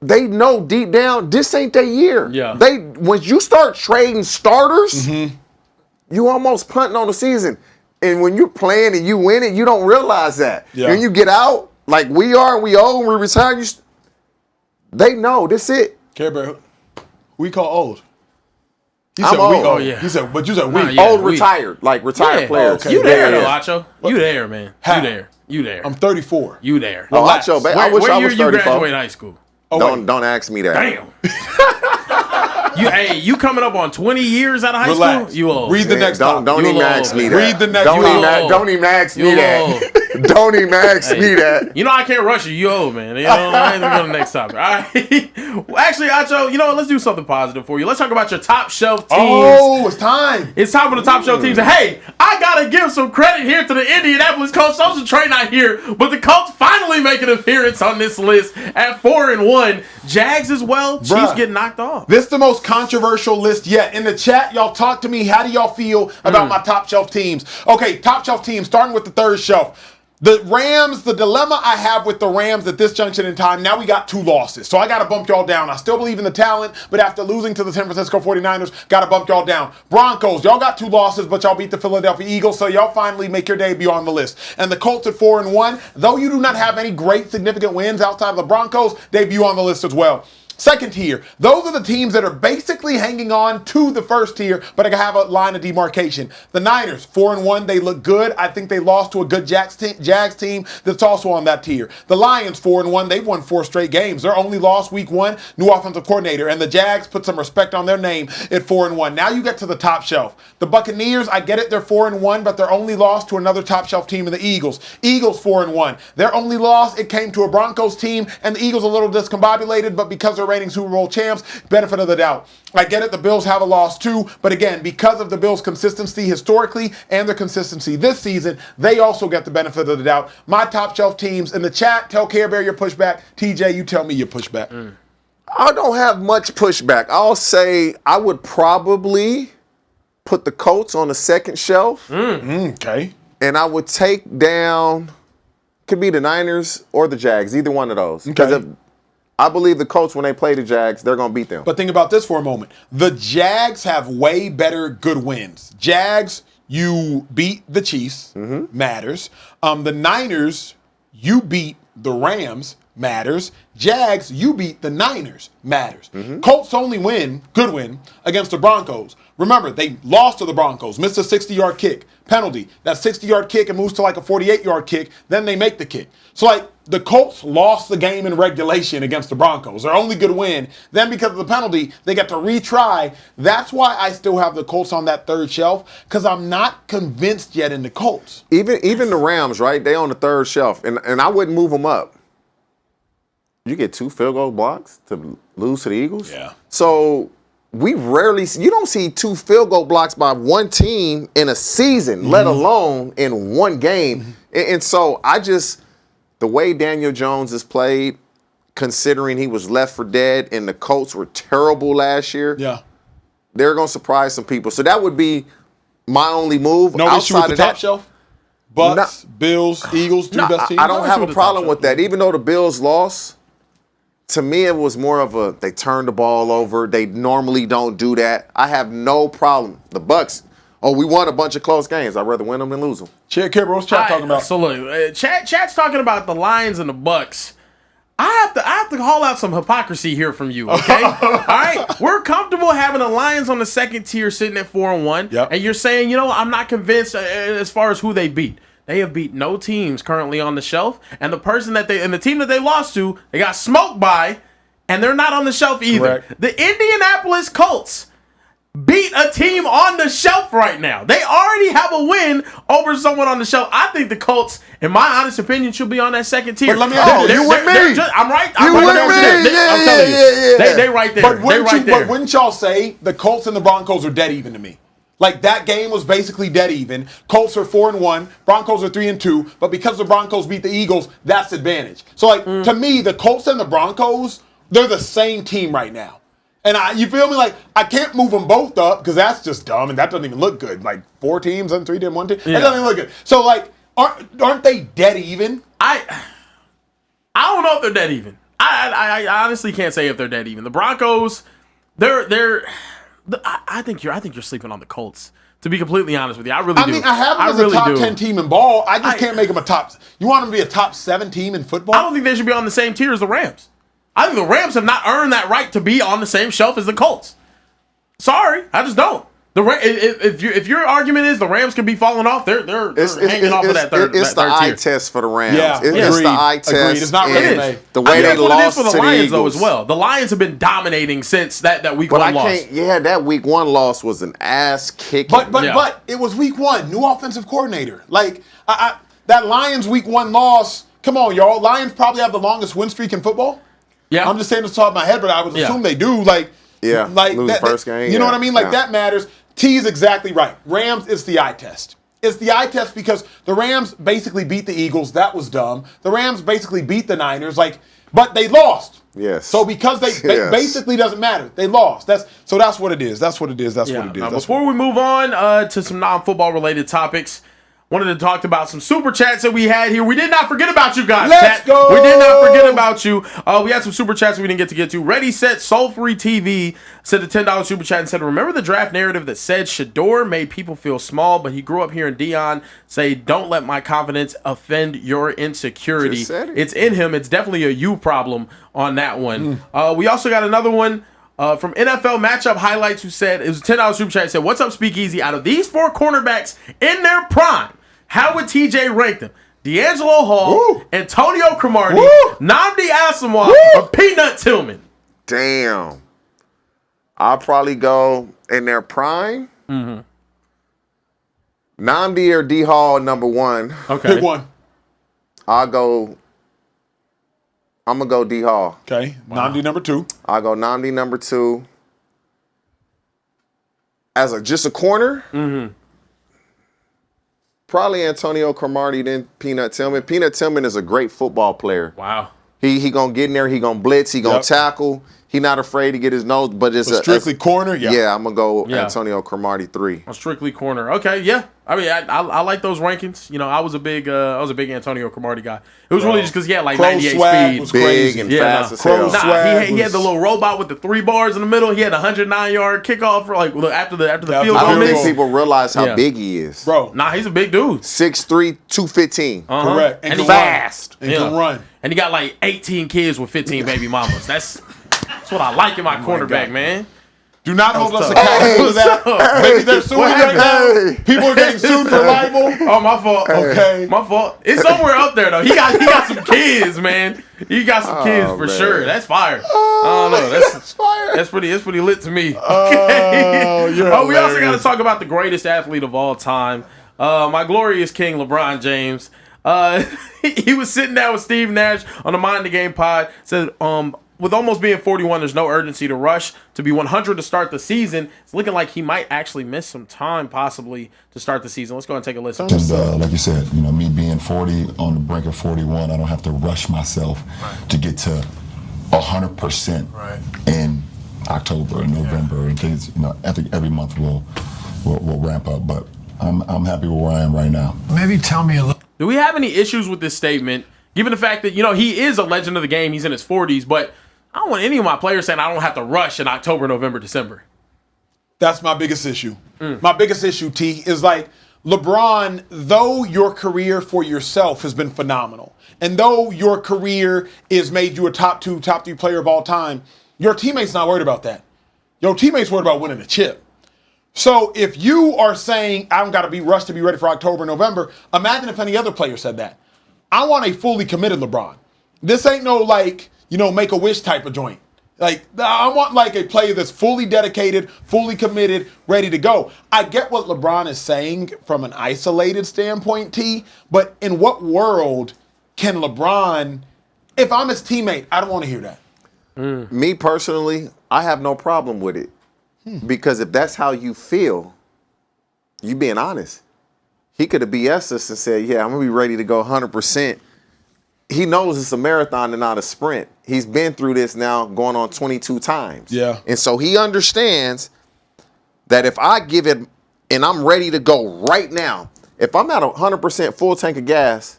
deep down this ain't their year. Yeah. When you start trading starters, you almost punting on the season. And when you're playing and you win it, you don't realize that. Yeah. And you get out like we are, we old, we retire. They know this it. Care Bear, we call old. He said old. We old. Oh yeah. He said, but you said we old retired, like retired players. Okay. You there, though, Acho? You there, man? You there? I'm 34. You there? Oh, Acho, I wish I was 34. You graduate high school? Don't ask me that. Damn. You coming up on 20 years out of high school? You old. Read the next Don't even ask me that. Read the next Don't even ask me that. Don't even ask me that. You know I can't rush you. You old, man. Let's go to the next topic. All right. Well, actually, Acho, you know what? Let's do something positive for you. Let's talk about your top shelf teams. Oh, it's time. It's time for the top shelf teams. And hey, I gotta give some credit here to the Indianapolis Colts. Social Trey not here, but the Colts finally make an appearance on this list at 4-1. Jags as well. Chiefs get knocked off. This is the most controversial list yet. In the chat, y'all talk to me. How do y'all feel about my top shelf teams? Okay, top shelf teams, starting with the third shelf. The Rams, the dilemma I have with the Rams at this junction in time, now we got 2 losses. So I got to bump y'all down. I still believe in the talent, but after losing to the San Francisco 49ers, got to bump y'all down. Broncos, y'all got 2 losses, but y'all beat the Philadelphia Eagles, so y'all finally make your debut on the list. And the Colts at 4-1, though you do not have any great significant wins outside of the Broncos, debut on the list as well. Second tier, those are the teams that are basically hanging on to the first tier, but I have a line of demarcation. The Niners, 4-1, they look good. I think they lost to a good Jags team that's also on that tier. The Lions, 4-1, they've won 4 straight games. Their only loss week 1, new offensive coordinator. And the Jags put some respect on their name at 4-1. Now you get to the top shelf. The Buccaneers, I get it, they're 4-1, but they're only lost to another top shelf team in the Eagles. Eagles, 4-1. Their only loss, it came to a Broncos team, and the Eagles a little discombobulated, but because they're reigning Super Bowl champs, benefit of the doubt. I get it, the Bills have a loss too, but again, because of the Bills' consistency historically and their consistency this season, they also get the benefit of the doubt. My top shelf teams in the chat, tell Care Bear your pushback. TJ, you tell me your pushback. I don't have much pushback. I'll say I would probably put the Colts on the second shelf. Okay. And I would take down, could be the Niners or the Jags, either one of those. Okay. I believe the Colts, when they play the Jags, they're going to beat them. But think about this for a moment. The Jags have way better good wins. Jags, you beat the Chiefs, matters. The Niners, you beat the Rams, matters. Jags, you beat the Niners, matters. Colts only win, good win, against the Broncos. Remember, they lost to the Broncos, missed a 60-yard kick, penalty. That 60-yard kick, it moves to like a 48-yard kick, then they make the kick. So, like, the Colts lost the game in regulation against the Broncos. Their only good win. Then because of the penalty, they get to retry. That's why I still have the Colts on that third shelf, because I'm not convinced yet in the Colts. Even the Rams, right? They on the third shelf, and I wouldn't move them up. You get 2 field goal blocks to lose to the Eagles? Yeah. So we rarely see, you don't see 2 field goal blocks by one team in a season, let alone in one game. And so the way Daniel Jones has played, considering he was left for dead and the Colts were terrible last year, they're going to surprise some people. So that would be my only move. No issue with the top shelf? Bucks, Bills, Eagles, 2 best teams? I don't have a problem with that. Even though the Bills lost, to me it was more of they turned the ball over. They normally don't do that. I have no problem. The Bucks, we won a bunch of close games. I'd rather win them than lose them. What's chat talking about? So look, chat's talking about the Lions and the Bucks. I have to call out some hypocrisy here from you, okay? All right? We're comfortable having the Lions on the second tier sitting at 4-1. And you're saying, I'm not convinced as far as who they beat. They have beat no teams currently on the shelf, and the team that they lost to, they got smoked by, and they're not on the shelf either. Correct. The Indianapolis Colts beat a team on the shelf right now. They already have a win over someone on the shelf. I think the Colts, in my honest opinion, should be on that second tier. But let me you with me? I'm right. You with me? I'm telling you. They right there. But But wouldn't y'all say the Colts and the Broncos are dead even to me? Like, that game was basically dead even. Colts are 4-1. Broncos are 3-2. But because the Broncos beat the Eagles, that's advantage. So, like, to me, the Colts and the Broncos, they're the same team right now. And you feel me? Like, I can't move them both up because that's just dumb and that doesn't even look good. Like, 4 teams and 3 teams, 1 team. That doesn't even look good. So, like, aren't they dead even? I don't know if they're dead even. I honestly can't say if they're dead even. The Broncos, I think you're sleeping on the Colts. To be completely honest with you, I really do. I mean, I have them as a top 10 team in ball. I just can't make them a top. You want them to be a top 7 team in football? I don't think they should be on the same tier as the Rams. I think the Rams have not earned that right to be on the same shelf as the Colts. Sorry, I just don't. If your argument is the Rams could be falling off, they're hanging off of that third tier. It's the eye test for the Rams. Yeah, it's the eye test. Agreed. It's not resume. The way they lost for the to Lions the though Eagles as well. The Lions have been dominating since that week 1 loss. That week 1 loss was an ass kicking. But it was week 1, new offensive coordinator. Like that Lions week 1 loss. Come on, y'all. Lions probably have the longest win streak in football. Yeah, I'm just saying this off the top of my head, but I would assume they do. Like lose the first game. You know what I mean? Like that matters. T is exactly right. Rams is the eye test. It's the eye test because the Rams basically beat the Eagles. That was dumb. The Rams basically beat the Niners. But they lost. Yes. So because they basically doesn't matter. They lost. That's what it is. That's what it is. That's what it is. Before we move on to some non-football related topics, Wanted to talk about some super chats that we had here. We did not forget about you guys. Let's chat. go. We did not forget about you. We had some super chats we didn't get to. Ready, Set, Soul Free TV sent a $10 super chat and said, remember the draft narrative that said Shedeur made people feel small, but he grew up here in Dion. Say, don't let my confidence offend your insecurity. It's in him. It's definitely a you problem on that one. We also got another one. From NFL Matchup Highlights, who said, it was a $10 super chat, said, what's up, Speakeasy? Out of these 4 cornerbacks in their prime, how would TJ rank them? D'Angelo Hall, Antonio Cromartie, Nnamdi Asomugha, or Peanut Tillman? Damn. I'll probably go in their prime. Nnamdi or D Hall number 1. Okay. Pick one. I'm gonna go D Hall. Okay. Nnamdi number 2. I'll go Nnamdi number 2. As just a corner, probably Antonio Cromartie, then Peanut Tillman. Peanut Tillman is a great football player. Wow. He gonna get in there. He gonna blitz. He gonna tackle. He not afraid to get his nose. But it's strictly corner. Yeah. I'm gonna go Antonio Cromartie 3. A strictly corner. Okay, yeah. I mean, I like those rankings. You know, I was a big Antonio Cromartie guy. It was really just because he had like 98 speed. Was big crazy. and fast as hell. He had the little robot with the 3 bars in the middle. He had a 109-yard kickoff for like after the field I goal don't miss. think people realize how big he is. Bro. Nah, he's a big dude. 6'3", 215. Correct. And fast. And can run. And he got like 18 kids with 15 baby mamas. That's what I like in my cornerback, man. Do not hold us accountable to that. Maybe they're suing right now. People are getting sued for libel. Oh, my fault. Okay. My fault. It's somewhere up there, though. He got some kids, man. He got some kids for sure. That's fire. I don't know. That's fire. That's pretty lit to me. Okay. We also got to talk about the greatest athlete of all time. My glorious king, LeBron James. He was sitting down with Steve Nash on the Mind the Game pod. Said, with almost being 41, there's no urgency to rush to be 100 to start the season. It's looking like he might actually miss some time, possibly, to start the season. Let's go and take a listen. Just like you said, me being 40 on the brink of 41, I don't have to rush myself to get to 100% in October and November and things. Every month will ramp up, but I'm happy with where I am right now. Maybe tell me a little. Do we have any issues with this statement, given the fact that he is a legend of the game? He's in his 40s, but I don't want any of my players saying I don't have to rush in October, November, December. That's my biggest issue. My biggest issue, T, is like LeBron, though your career for yourself has been phenomenal, and though your career has made you a top 2, top 3 player of all time, your teammates not worried about that. Your teammates worried about winning a chip. So if you are saying, I don't got to be rushed to be ready for October, November, imagine if any other player said that. I want a fully committed LeBron. This ain't no Make-A-Wish type of joint. Like, I want like a player that's fully dedicated, fully committed, ready to go. I get what LeBron is saying from an isolated standpoint, T, but in what world can LeBron, if I'm his teammate, I don't want to hear that. Me personally, I have no problem with it. Because if that's how you feel, you being honest. He could have BS us and said, yeah, I'm going to be ready to go 100%. He knows it's a marathon and not a sprint. He's been through this now going on 22 times. Yeah. And so he understands that if I give it and I'm ready to go right now, if I'm at 100% full tank of gas,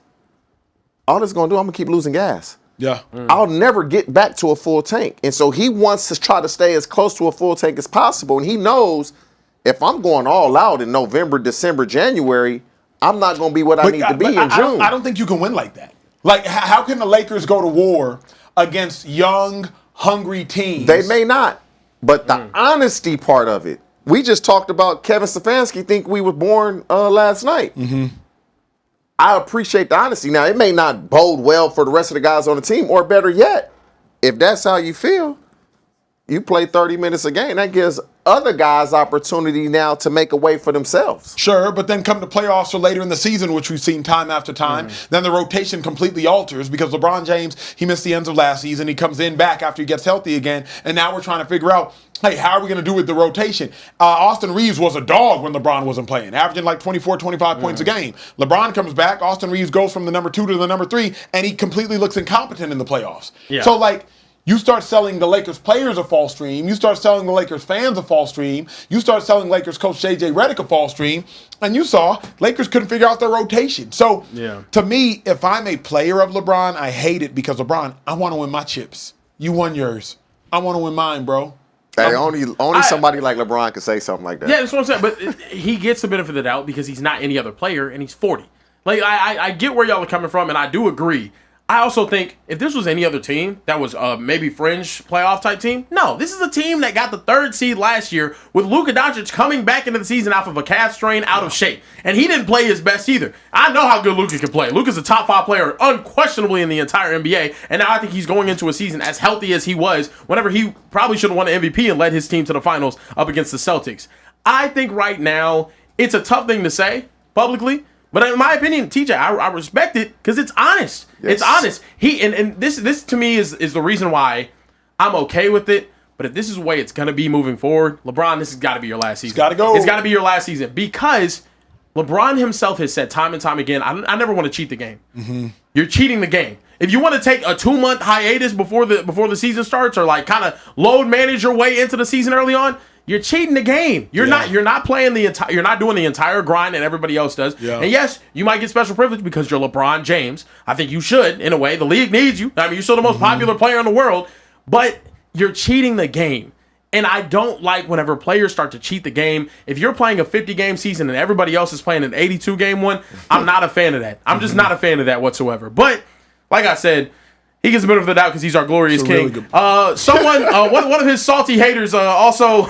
all it's going to do, I'm going to keep losing gas. Yeah. I'll never get back to a full tank. And so he wants to try to stay as close to a full tank as possible. And he knows if I'm going all out in November, December, January, I'm not going to be what I need to be in June. I don't think you can win like that. Like, how can the Lakers go to war against young, hungry teams? They may not. But the honesty part of it, we just talked about Kevin Stefanski think we were born last night. I appreciate the honesty. Now, it may not bode well for the rest of the guys on the team, or better yet, if that's how you feel, you play 30 minutes a game. That gives other guys opportunity now to make a way for themselves. Sure, but then come to playoffs or later in the season, which we've seen time after time, then the rotation completely alters because LeBron James, he missed the ends of last season. He comes in back after he gets healthy again, and now we're trying to figure out, hey, how are we going to do with the rotation? Austin Reeves was a dog when LeBron wasn't playing, averaging like 24, 25 points a game. LeBron comes back, Austin Reeves goes from the number 2 to the number 3, and he completely looks incompetent in the playoffs. Yeah. So, like, You start selling the Lakers players a false dream. You start selling the Lakers fans a false dream. You start selling Lakers coach J.J. Redick a false dream. And you saw Lakers couldn't figure out their rotation. So, to me, if I'm a player of LeBron, I hate it because LeBron, I want to win my chips. You won yours. I want to win mine, bro. Hey, only somebody like LeBron could say something like that. Yeah, that's what I'm saying. But he gets the benefit of the doubt because he's not any other player, and he's 40. Like, I get where y'all are coming from, and I do agree. I also think if this was any other team that was maybe fringe playoff type team, no, this is a team that got the 3rd seed last year with Luka Doncic coming back into the season off of a calf strain, out of shape. And he didn't play his best either. I know how good Luka can play. Luka's a top 5 player unquestionably in the entire NBA, and now I think he's going into a season as healthy as he was whenever he probably should have won the MVP and led his team to the finals up against the Celtics. I think right now it's a tough thing to say publicly, but in my opinion, TJ, I respect it because it's honest. Yes. It's honest. And this to me is the reason why I'm okay with it. But if this is the way it's going to be moving forward, LeBron, this has got to be your last season. It's got to go. It's got to be your last season because LeBron himself has said time and time again, I never want to cheat the game. Mm-hmm. You're cheating the game. If you want to take a 2-month hiatus before the season starts or like kind of load manage your way into the season early on, you're cheating the game. You're not playing you're not doing the entire grind that everybody else does. Yeah. And yes, you might get special privilege because you're LeBron James. I think you should, in a way. The league needs you. I mean, you're still the most popular player in the world, but you're cheating the game. And I don't like whenever players start to cheat the game. If you're playing a 50-game season and everybody else is playing an 82-game one, I'm not a fan of that. I'm just not a fan of that whatsoever. But like I said, he gets a bit of the doubt because he's our glorious king. Really someone, one of his salty haters also,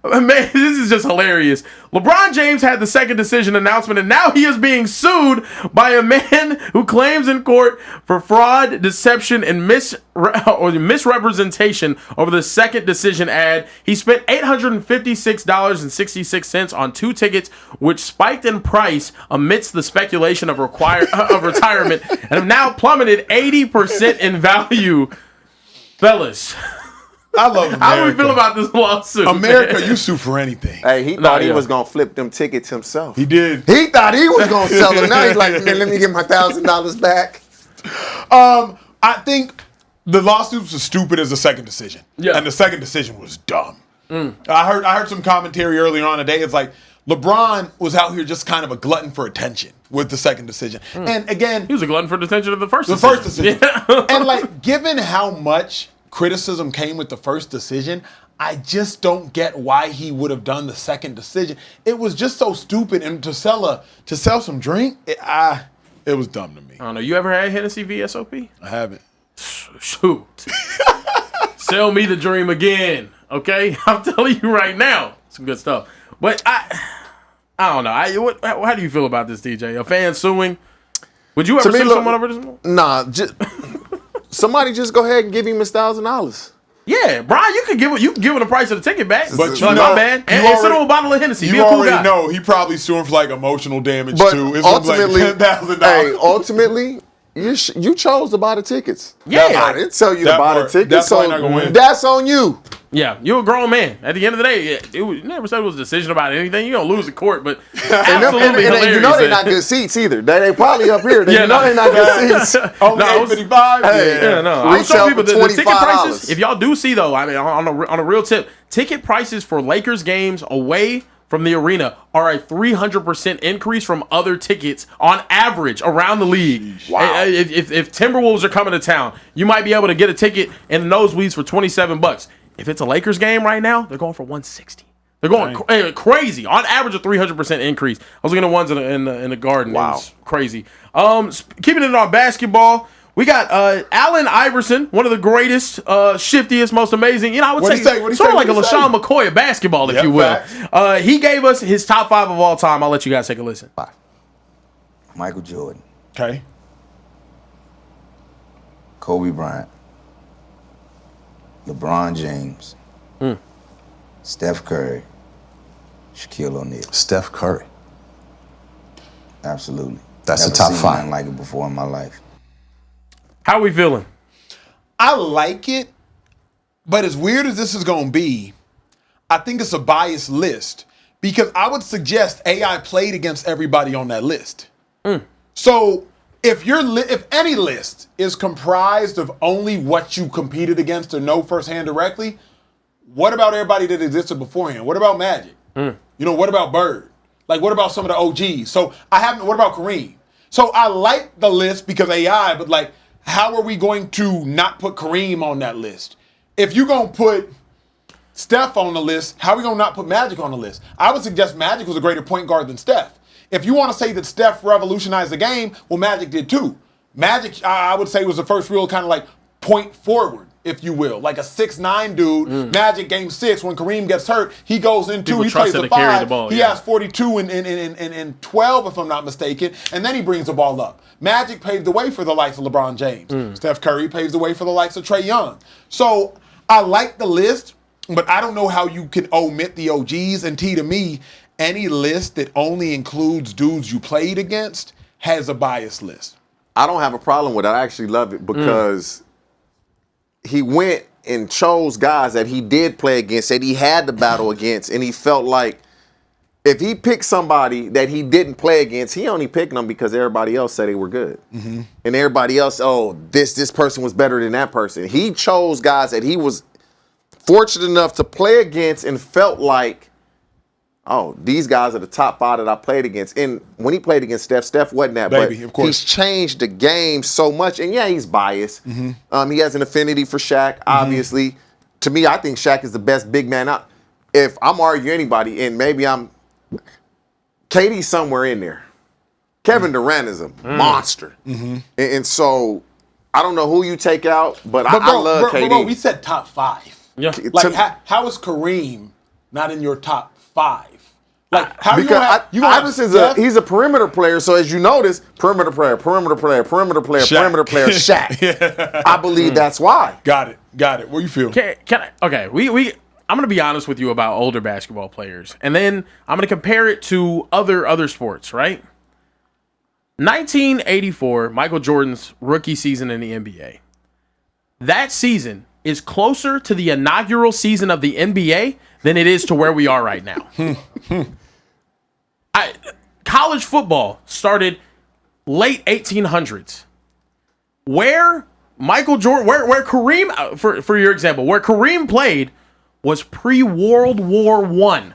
man, this is just hilarious. LeBron James had the second decision announcement, and now he is being sued by a man who claims in court for fraud, deception, and misrepresentation over the second decision ad. He spent $856.66 on 2 tickets, which spiked in price amidst the speculation of retirement, and have now plummeted 80% in value. Fellas, I love America. How do we feel about this lawsuit? America, man? You sue for anything. Hey, he thought he was going to flip them tickets himself. He did. He thought he was going to sell them. Now he's like, man, let me get my $1,000 back. I think the lawsuit was as stupid as the second decision. Yeah. And the second decision was dumb. I heard some commentary earlier on today. It's like LeBron was out here just kind of a glutton for attention with the second decision. And again, he was a glutton for attention of the first decision. Yeah. And like, given how much criticism came with the first decision, I just don't get why he would have done the second decision. It was just so stupid, and to sell some drink, it was dumb to me. I don't know. You ever had Hennessy VSOP? I haven't. Shoot. Sell me the dream again, okay? I'm telling you right now, some good stuff. But I don't know. How do you feel about this, DJ? A fan suing? Would you ever sue someone over this? Nah, somebody just go ahead and give him his $1,000. Yeah, Brian, you can give him the price of the ticket back. But my bad. And send him a bottle of Hennessy. You already know he probably suing for like emotional damage too. It's ultimately, like $10,000. Hey, ultimately, you chose to buy the tickets. Yeah, I didn't tell you to buy the tickets. That's not gonna win. That's on you. Yeah, you're a grown man. At the end of the day, you never said it was a decision about anything. You're going to lose in court, but absolutely hilarious. You know they're not good seats either. They probably up here. You know they're not good seats. Only $8.55? Hey, no. I was showing people the ticket prices. If y'all do see, though, I mean, on a real tip, ticket prices for Lakers games away from the arena are a 300% increase from other tickets on average around the league. Wow. If Timberwolves are coming to town, you might be able to get a ticket in the nosebleeds for $27. If it's a Lakers game right now, they're going for $160. They're going crazy. On average, a 300% increase. I was looking at ones in the Garden. Wow. It was crazy. Keeping it on basketball, we got Allen Iverson, one of the greatest, shiftiest, most amazing. You know, I would say sort of like a LaShawn McCoy of basketball, if you will. He gave us his top 5 of all time. I'll let you guys take a listen. Michael Jordan. Okay. Kobe Bryant. LeBron James, Steph Curry, Shaquille O'Neal. Steph Curry. Absolutely. That's Never the top seen 5. nothing like it before in my life. How we feeling? I like it, but as weird as this is going to be, I think it's a biased list because I would suggest AI played against everybody on that list. So if any list is comprised of only what you competed against or know firsthand directly, what about everybody that existed beforehand? What about Magic? You know, what about Bird? Like, what about some of the OGs? So what about Kareem? So I like the list because AI, but like, how are we going to not put Kareem on that list? If you're going to put Steph on the list, how are we going to not put Magic on the list? I would suggest Magic was a greater point guard than Steph. If you want to say that Steph revolutionized the game, well, Magic did too. Magic, I would say, was the first real kind of like point forward, if you will. Like a 6'9" dude, Magic game 6, when Kareem gets hurt, he goes in 2, he plays the 5, he has 42 and 12, if I'm not mistaken, and then he brings the ball up. Magic paved the way for the likes of LeBron James. Steph Curry paves the way for the likes of Trae Young. So I like the list, but I don't know how you can omit the OGs. And to me, any list that only includes dudes you played against has a biased list. I don't have a problem with it. I actually love it because he went and chose guys that he did play against, that he had to battle against, and he felt like if he picked somebody that he didn't play against, he only picked them because everybody else said they were good. And everybody else, this person was better than that person. He chose guys that he was fortunate enough to play against and felt like, these guys are the top 5 that I played against. And when he played against Steph wasn't that. Baby, but of course. He's changed the game so much. And yeah, he's biased. He has an affinity for Shaq, obviously. To me, I think Shaq is the best big man. If I'm arguing anybody, and maybe KD's somewhere in there. Kevin Durant is a monster. And so I don't know who you take out, but I love KD. Bro, we said top 5. Yeah. Like, how is Kareem not in your top 5? Like, how because you Iverson's he's a perimeter player, so as you notice, perimeter player, Shaq. I believe that's why. Got it. What do you feel? I'm going to be honest with you about older basketball players, and then I'm going to compare it to other sports, right? 1984, Michael Jordan's rookie season in the NBA. That season is closer to the inaugural season of the NBA than it is to where we are right now. College football started late 1800s. Where Michael Jordan, where Kareem, for your example, where Kareem played was pre-World War I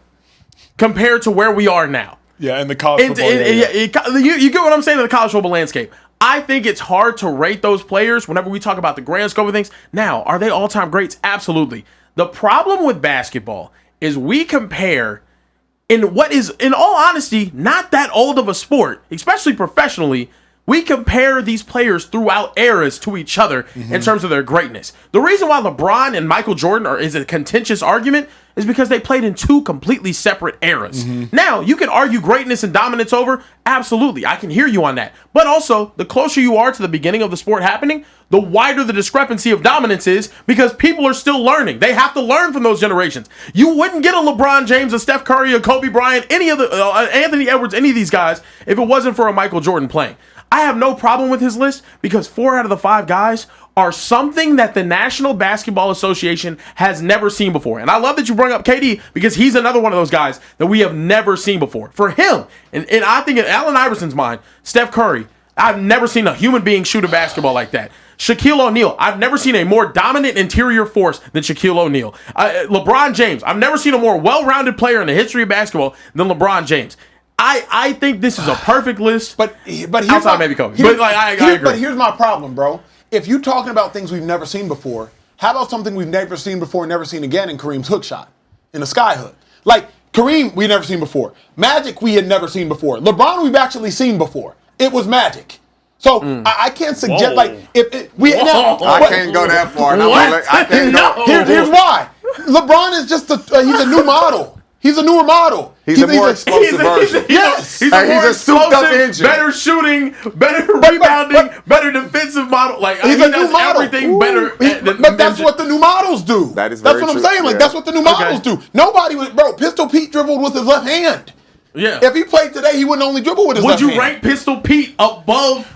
compared to where we are now. Yeah, in the college football. You get what I'm saying in the college football landscape. I think it's hard to rate those players whenever we talk about the grand scope of things. Now, are they all-time greats? Absolutely. The problem with basketball is we compare in what is, in all honesty, not that old of a sport, especially professionally. We compare these players throughout eras to each other in terms of their greatness. The reason why LeBron and Michael Jordan is a contentious argument is because they played in 2 completely separate eras. Now, you can argue greatness and dominance over. Absolutely, I can hear you on that. But also, the closer you are to the beginning of the sport happening, the wider the discrepancy of dominance is because people are still learning. They have to learn from those generations. You wouldn't get a LeBron James, a Steph Curry, a Kobe Bryant, any of the Anthony Edwards, any of these guys if it wasn't for a Michael Jordan playing. I have no problem with his list because 4 out of the 5 guys are something that the National Basketball Association has never seen before. And I love that you bring up KD because he's another one of those guys that we have never seen before. For him, and I think in Allen Iverson's mind, Steph Curry, I've never seen a human being shoot a basketball like that. Shaquille O'Neal, I've never seen a more dominant interior force than Shaquille O'Neal. LeBron James, I've never seen a more well-rounded player in the history of basketball than LeBron James. I think this is a perfect list, but here's outside maybe Kobe. But I agree. But here's my problem, bro. If you're talking about things we've never seen before, how about something we've never seen before and never seen again in Kareem's hook shot, in the sky hook? Like Kareem, we never seen before. Magic, we had never seen before. LeBron, we've actually seen before. It was Magic. So I can't suggest I can't go that far. Here's why. LeBron is just he's a new model. He's a newer model. He's a more explosive version. Yes. He's a more explosive, better shooting, better rebounding, better defensive model. Like he's a new model. Everything better. But that's what the new models do. That's what I'm saying. Like that's what the new models do. Nobody was, Pistol Pete dribbled with his left hand. Yeah. If he played today, he wouldn't only dribble with his left hand. Would you rank Pistol Pete above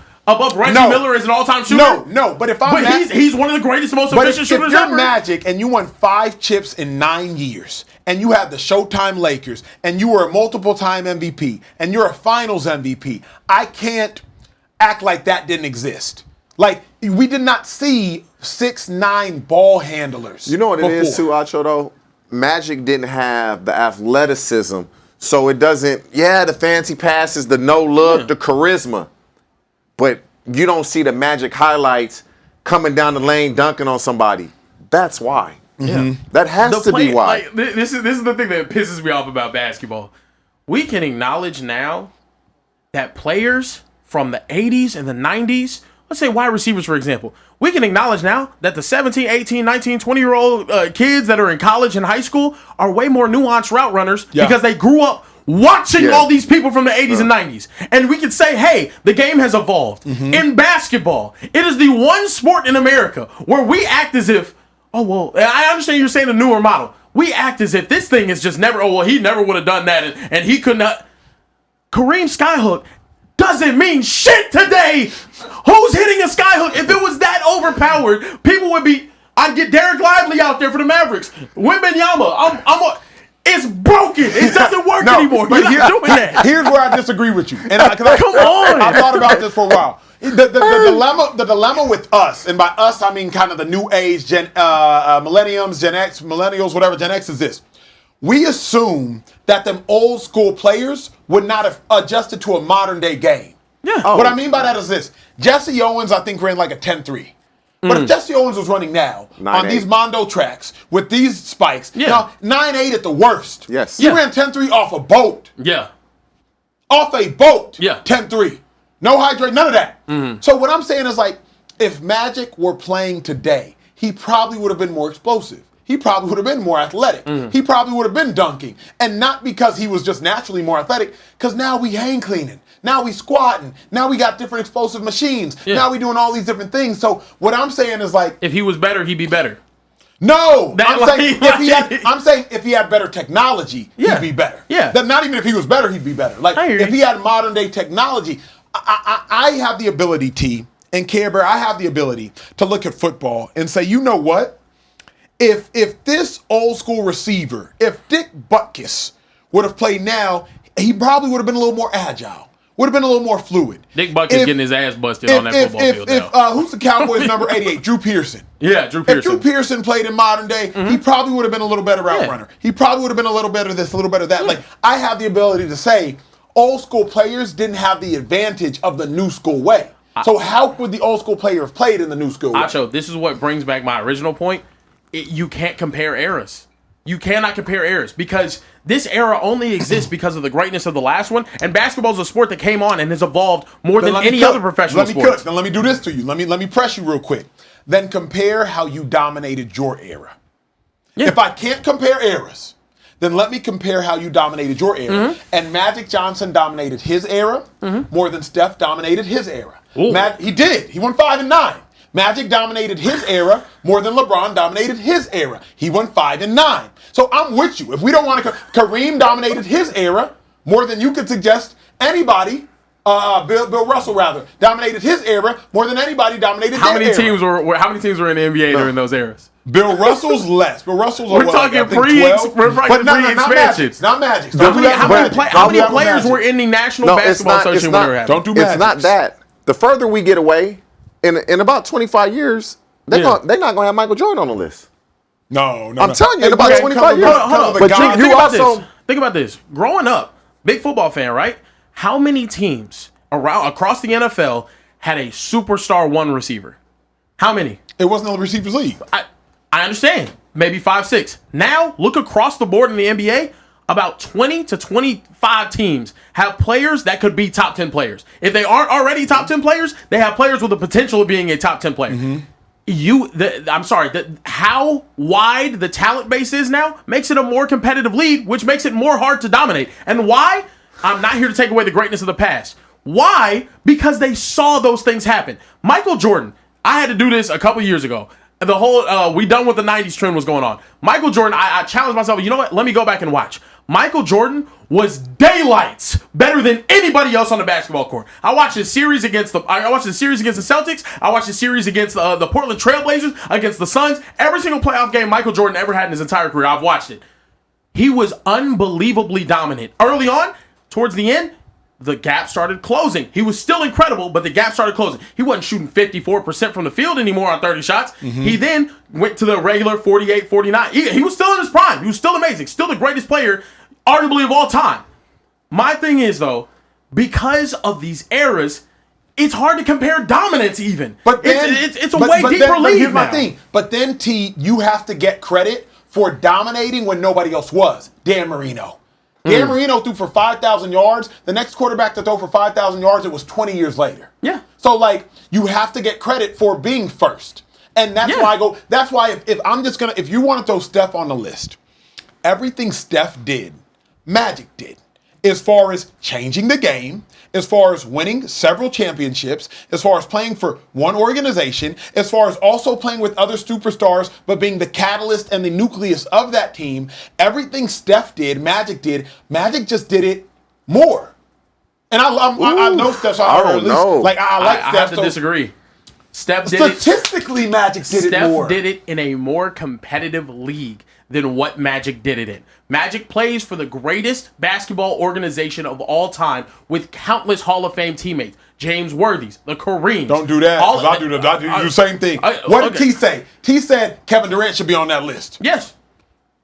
Reggie Miller as an all-time shooter? No. But if I'm he's one of the greatest, most efficient shooters ever. If you're Magic and you won 5 chips in 9 years, and you have the Showtime Lakers, and you were a multiple-time MVP, and you're a Finals MVP, I can't act like that didn't exist. Like, we did not see 6'9" ball handlers. You know what before. it is too, Acho, though? Magic didn't have the athleticism, so it doesn't, the fancy passes, the no look, the charisma. But you don't see the Magic highlights coming down the lane, dunking on somebody. That's why. That has to be why. Like, this is the thing that pisses me off about basketball. We can acknowledge now that players from the 80s and the 90s, let's say wide receivers, for example, we can acknowledge now that the 17, 18, 19, 20-year-old kids that are in college and high school are way more nuanced route runners because they grew up watching all these people from the 80s and 90s. And we can say, hey, the game has evolved. In basketball, it is the one sport in America where we act as if, oh, well, I understand you're saying a newer model. We act as if this thing is just never, he never would have done that and he could not. Kareem Skyhook doesn't mean shit today. Who's hitting a skyhook? If it was that overpowered, people would be. I'd get Derek Lively out there for the Mavericks. Wembanyama. It's broken. It doesn't work anymore. You're not doing that. Here's where I disagree with you. And Come on. I thought about this for a while. The dilemma with us, and by us I mean kind of the new age millenniums, Gen X, millennials, whatever. Gen X is this. We assume that them old school players would not have adjusted to a modern day game. Yeah. What I mean by that is this. Jesse Owens, I think, ran like a 10-3. But if Jesse Owens was running now on these Mondo tracks with these spikes, 9-8 at the worst. Yes. He ran 10-3 off a boat. Yeah. Off a boat. Yeah. 10-3. No hydrate, none of that. So what I'm saying is, like, if Magic were playing today, he probably would have been more explosive. He probably would have been more athletic. He probably would have been dunking. And not because he was just naturally more athletic, because now we hang cleaning. Now we squatting. Now we got different explosive machines. Now we doing all these different things. So what I'm saying is, like, if he was better, he'd be better. No, I'm saying if he had better technology, he'd be better. Yeah. Not even if he was better, he'd be better. Like, if he had modern day technology, I have the ability, T, and Care Bear, I have the ability to look at football and say, you know what? If this old school receiver, if Dick Butkus would have played now, he probably would have been a little more agile, would have been a little more fluid. Dick Butkus getting his ass busted on that football field now. Who's the Cowboys number 88? Drew Pearson. Yeah, Drew Pearson. If Drew Pearson played in modern day, he probably would have been a little better route runner. He probably would have been a little better this, a little better that. Like, I have the ability to say old school players didn't have the advantage of the new school way. So how would the old school player have played in the new school way? Acho, this is what brings back my original point. You can't compare eras. You cannot compare eras because this era only exists because of the greatness of the last one. And basketball is a sport that came on and has evolved more than any other professional sport. Then let me do this to you. Let me press you real quick. Then compare how you dominated your era. Yeah. If I can't compare eras, then let me compare how you dominated your era. And Magic Johnson dominated his era more than Steph dominated his era. He did. He won 5 and 9. Magic dominated his era more than LeBron dominated his era. He won 5 and 9. So I'm with you. If we don't want to, Kareem dominated his era more than you could suggest anybody. Bill Russell rather dominated his era more than anybody dominated. How many teams were in the NBA during those eras? Bill Russell's less. Bill Russell's we're talking pre-expansion. Not Magic. How many players were in the National Basketball Association when they were happening? Don't do Magic. It's not that. The further we get away, in about 25 years, they're not going to have Michael Jordan on the list. No. I'm telling you, in about 25 years. But think about this. Growing up, big football fan, right? How many teams across the NFL had a superstar one receiver? How many? It wasn't a receivers league. I understand. Maybe 5, 6. Now, look across the board in the NBA. About 20 to 25 teams have players that could be top 10 players. If they aren't already top 10 players, they have players with the potential of being a top 10 player. How wide the talent base is now makes it a more competitive league, which makes it more hard to dominate. And why? I'm not here to take away the greatness of the past. Why? Because they saw those things happen. Michael Jordan, I had to do this a couple years ago. The whole we done with the 90s trend was going on. Michael Jordan, I challenged myself, you know what? Let me go back and watch. Michael Jordan was daylights better than anybody else on the basketball court. I watched the series against the Celtics. I watched the series against the Portland Trailblazers, against the Suns. Every single playoff game Michael Jordan ever had in his entire career, I've watched it. He was unbelievably dominant. Early on, towards the end, the gap started closing. He was still incredible, but the gap started closing. He wasn't shooting 54% from the field anymore on 30 shots. He then went to the regular 48, 49. He was still in his prime. He was still amazing. Still the greatest player, arguably, of all time. My thing is, though, because of these eras, it's hard to compare dominance even. But then, it's a way deeper league. But here's my thing. But then, T, you have to get credit for dominating when nobody else was. Dan Marino. Dan Marino threw for 5,000 yards. The next quarterback to throw for 5,000 yards, it was 20 years later. Yeah. So, like, you have to get credit for being first. And that's why I go, that's why if I'm just going to, if you want to throw Steph on the list, everything Steph did, Magic did. As far as changing the game, as far as winning several championships, as far as playing for one organization, as far as also playing with other superstars, but being the catalyst and the nucleus of that team, everything Steph did, Magic just did it more. And I know Steph, so I don't know. Like I like Steph. I have to disagree. Steph did statistically, Magic did it more. Steph did it in a more competitive league than what Magic did it in. Magic plays for the greatest basketball organization of all time with countless Hall of Fame teammates. James Worthy's, the Kareems. Don't do that. I do the same thing. What did T say? T said Kevin Durant should be on that list. Yes.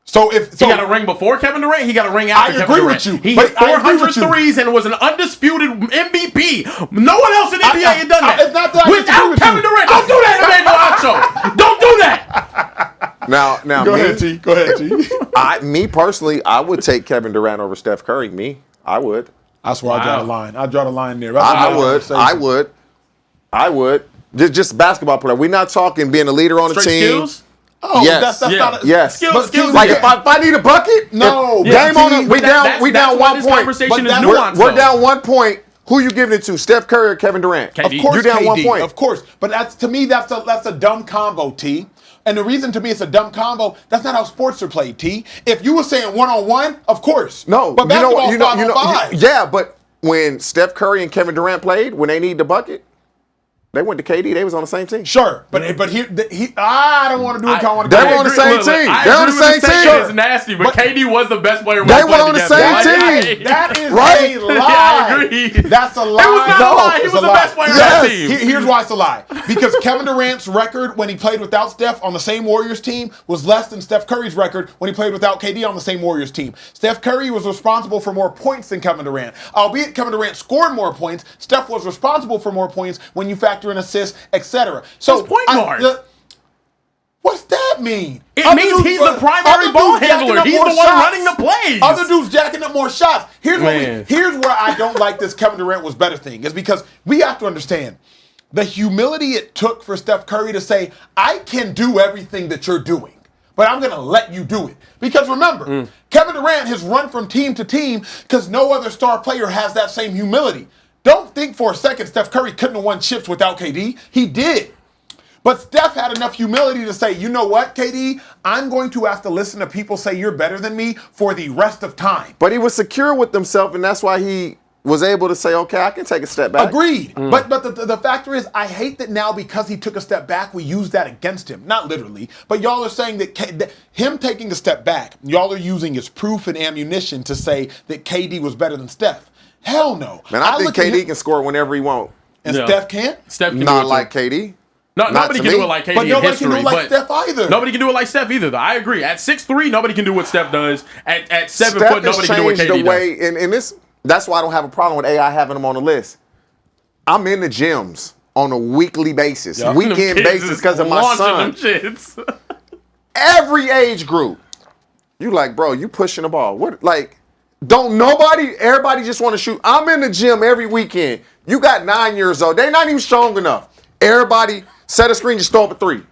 So he got a ring before Kevin Durant, he got a ring after Kevin Durant. I agree with you. He hit 400 threes and was an undisputed MVP. No one else in the NBA had done that. It's not that without Kevin Durant. Don't do that, Emmanuel Acho. Don't do that. Now, Go ahead, T. Me personally, I would take Kevin Durant over Steph Curry. I would. That's where I draw the line. I draw the line there. I would. Just basketball player. We're not talking being a leader on the team. Skills? Oh, yes. That's not a, yes. Skills. Like if I need a bucket, no. Game on. We down 1 point. Conversation is nuanced, we're down 1 point. Who you giving it to, Steph Curry or Kevin Durant? Of course, you down KD, 1 point. Of course, but to me that's a dumb combo, T. And the reason to me it's a dumb combo, that's not how sports are played, T. If you were saying 1-on-1, of course. No, but basketball's 5-on-5. Yeah, but when Steph Curry and Kevin Durant played, when they need the bucket, they went to KD. They was on the same team. Sure, but I don't want to do it. They were on the same team. They were on the same team. It's nasty, but KD was the best player. They were on the same team. That is right? a lie. I agree. That's a lie. It was not a lie. He was the best player on that team. Here's why it's a lie. Because Kevin Durant's record when he played without Steph on the same Warriors team was less than Steph Curry's record when he played without KD on the same Warriors team. Steph Curry was responsible for more points than Kevin Durant. Albeit Kevin Durant scored more points, Steph was responsible for more points when you factor in assists, etc. So point guard. What's that mean? It means he's the primary ball handler. He's the one running the plays. Other dudes jacking up more shots. Here's where I don't like this Kevin Durant was better thing is because we have to understand the humility it took for Steph Curry to say, I can do everything that you're doing, but I'm going to let you do it. Because remember, Kevin Durant has run from team to team because no other star player has that same humility. Don't think for a second Steph Curry couldn't have won chips without KD. He did. But Steph had enough humility to say, you know what, KD? I'm going to have to listen to people say you're better than me for the rest of time. But he was secure with himself, and that's why he was able to say, okay, I can take a step back. Agreed. But the factor is, I hate that now because he took a step back, we use that against him. Not literally, but y'all are saying that him taking a step back, y'all are using as proof and ammunition to say that KD was better than Steph. Hell no. Man, I think KD can score whenever he wants. And Steph can't? Steph can not like KD. No, nobody can do it like KD but nobody in history. Can do it like Steph either. Nobody can do it like Steph either. Though. I agree. At 6'3", nobody can do what Steph does. At 7 foot, nobody can do what KD does. And that's why I don't have a problem with AI having him on the list. I'm in the gyms on a weekly basis, weekend basis because of my son. Every age group, you like, bro, you pushing the ball. What, like, everybody just want to shoot. I'm in the gym every weekend. You got 9 years old. They're not even strong enough. Everybody set a screen, just throw up a three.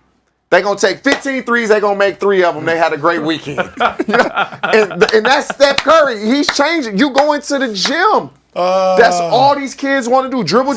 They're going to take 15 threes. They're going to make 3 of them. They had a great weekend. And that's Steph Curry. He's changing. You go into the gym. That's all these kids want to do. Dribble,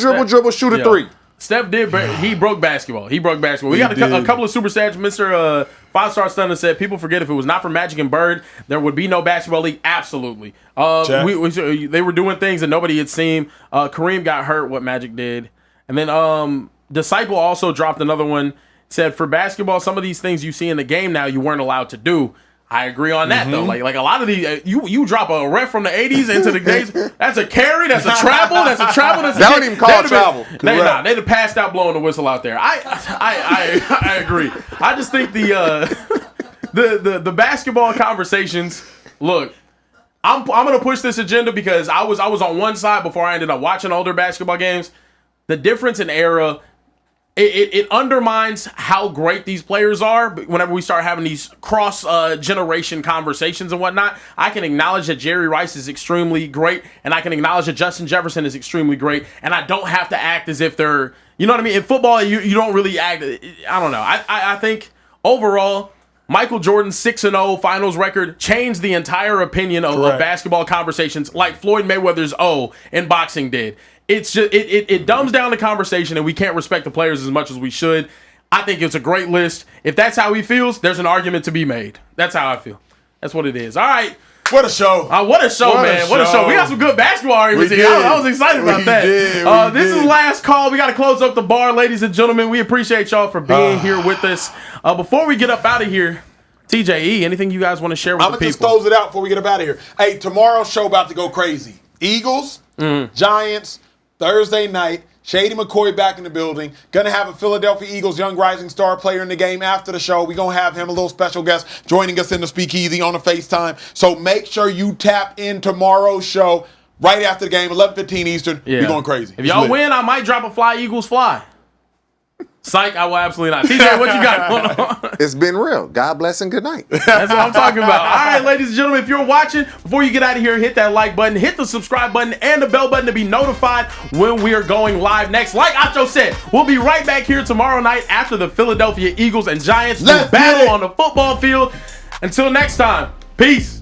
shoot a three. Steph did. He broke basketball. We got a couple of super stats. Mr. 5-Star Stunner said, people forget if it was not for Magic and Bird, there would be no basketball league. Absolutely. They were doing things that nobody had seen. Kareem got hurt, what Magic did. And then Disciple also dropped another one. Said, for basketball, some of these things you see in the game now you weren't allowed to do. I agree on that though. Like a lot of these, you drop a ref from the '80s into the days. That's a carry. That's a travel. That's a travel. That's That don't even call travel. They'd have passed out blowing the whistle out there. I agree. I just think the basketball conversations. Look, I'm gonna push this agenda because I was on one side before I ended up watching older basketball games. The difference in era. It undermines how great these players are whenever we start having these cross-generation conversations and whatnot. I can acknowledge that Jerry Rice is extremely great, and I can acknowledge that Justin Jefferson is extremely great, and I don't have to act as if they're, you know what I mean? In football, you don't really act, I don't know. I think overall, Michael Jordan's 6-0 finals record changed the entire opinion of basketball conversations like Floyd Mayweather's O in boxing did. It's just it dumbs down the conversation, and we can't respect the players as much as we should. I think it's a great list. If that's how he feels, there's an argument to be made. That's how I feel. That's what it is. All right. What a show. What a show, man. What a show. We got some good basketball arguments here. I was excited about that. This is last call. We got to close up the bar, ladies and gentlemen. We appreciate y'all for being here with us. Before we get up out of here, TJE, anything you guys want to share with the people? I'm going to just close it out before we get up out of here. Hey, tomorrow's show about to go crazy. Eagles, Giants, Thursday night. Shady McCoy back in the building. Gonna have a Philadelphia Eagles young rising star player in the game after the show. We're gonna have him, a little special guest, joining us in the Speakeasy on the FaceTime. So make sure you tap in tomorrow's show right after the game, 11:15 Eastern. Yeah. We're going crazy. If y'all win, I might drop a Fly Eagles Fly. Psych, I will absolutely not. TJ, what you got going on? It's been real. God bless and good night. That's what I'm talking about. All right, ladies and gentlemen, if you're watching, before you get out of here, hit that like button, hit the subscribe button, and the bell button to be notified when we are going live next. Like Acho said, we'll be right back here tomorrow night after the Philadelphia Eagles and Giants battle on the football field. Until next time, peace.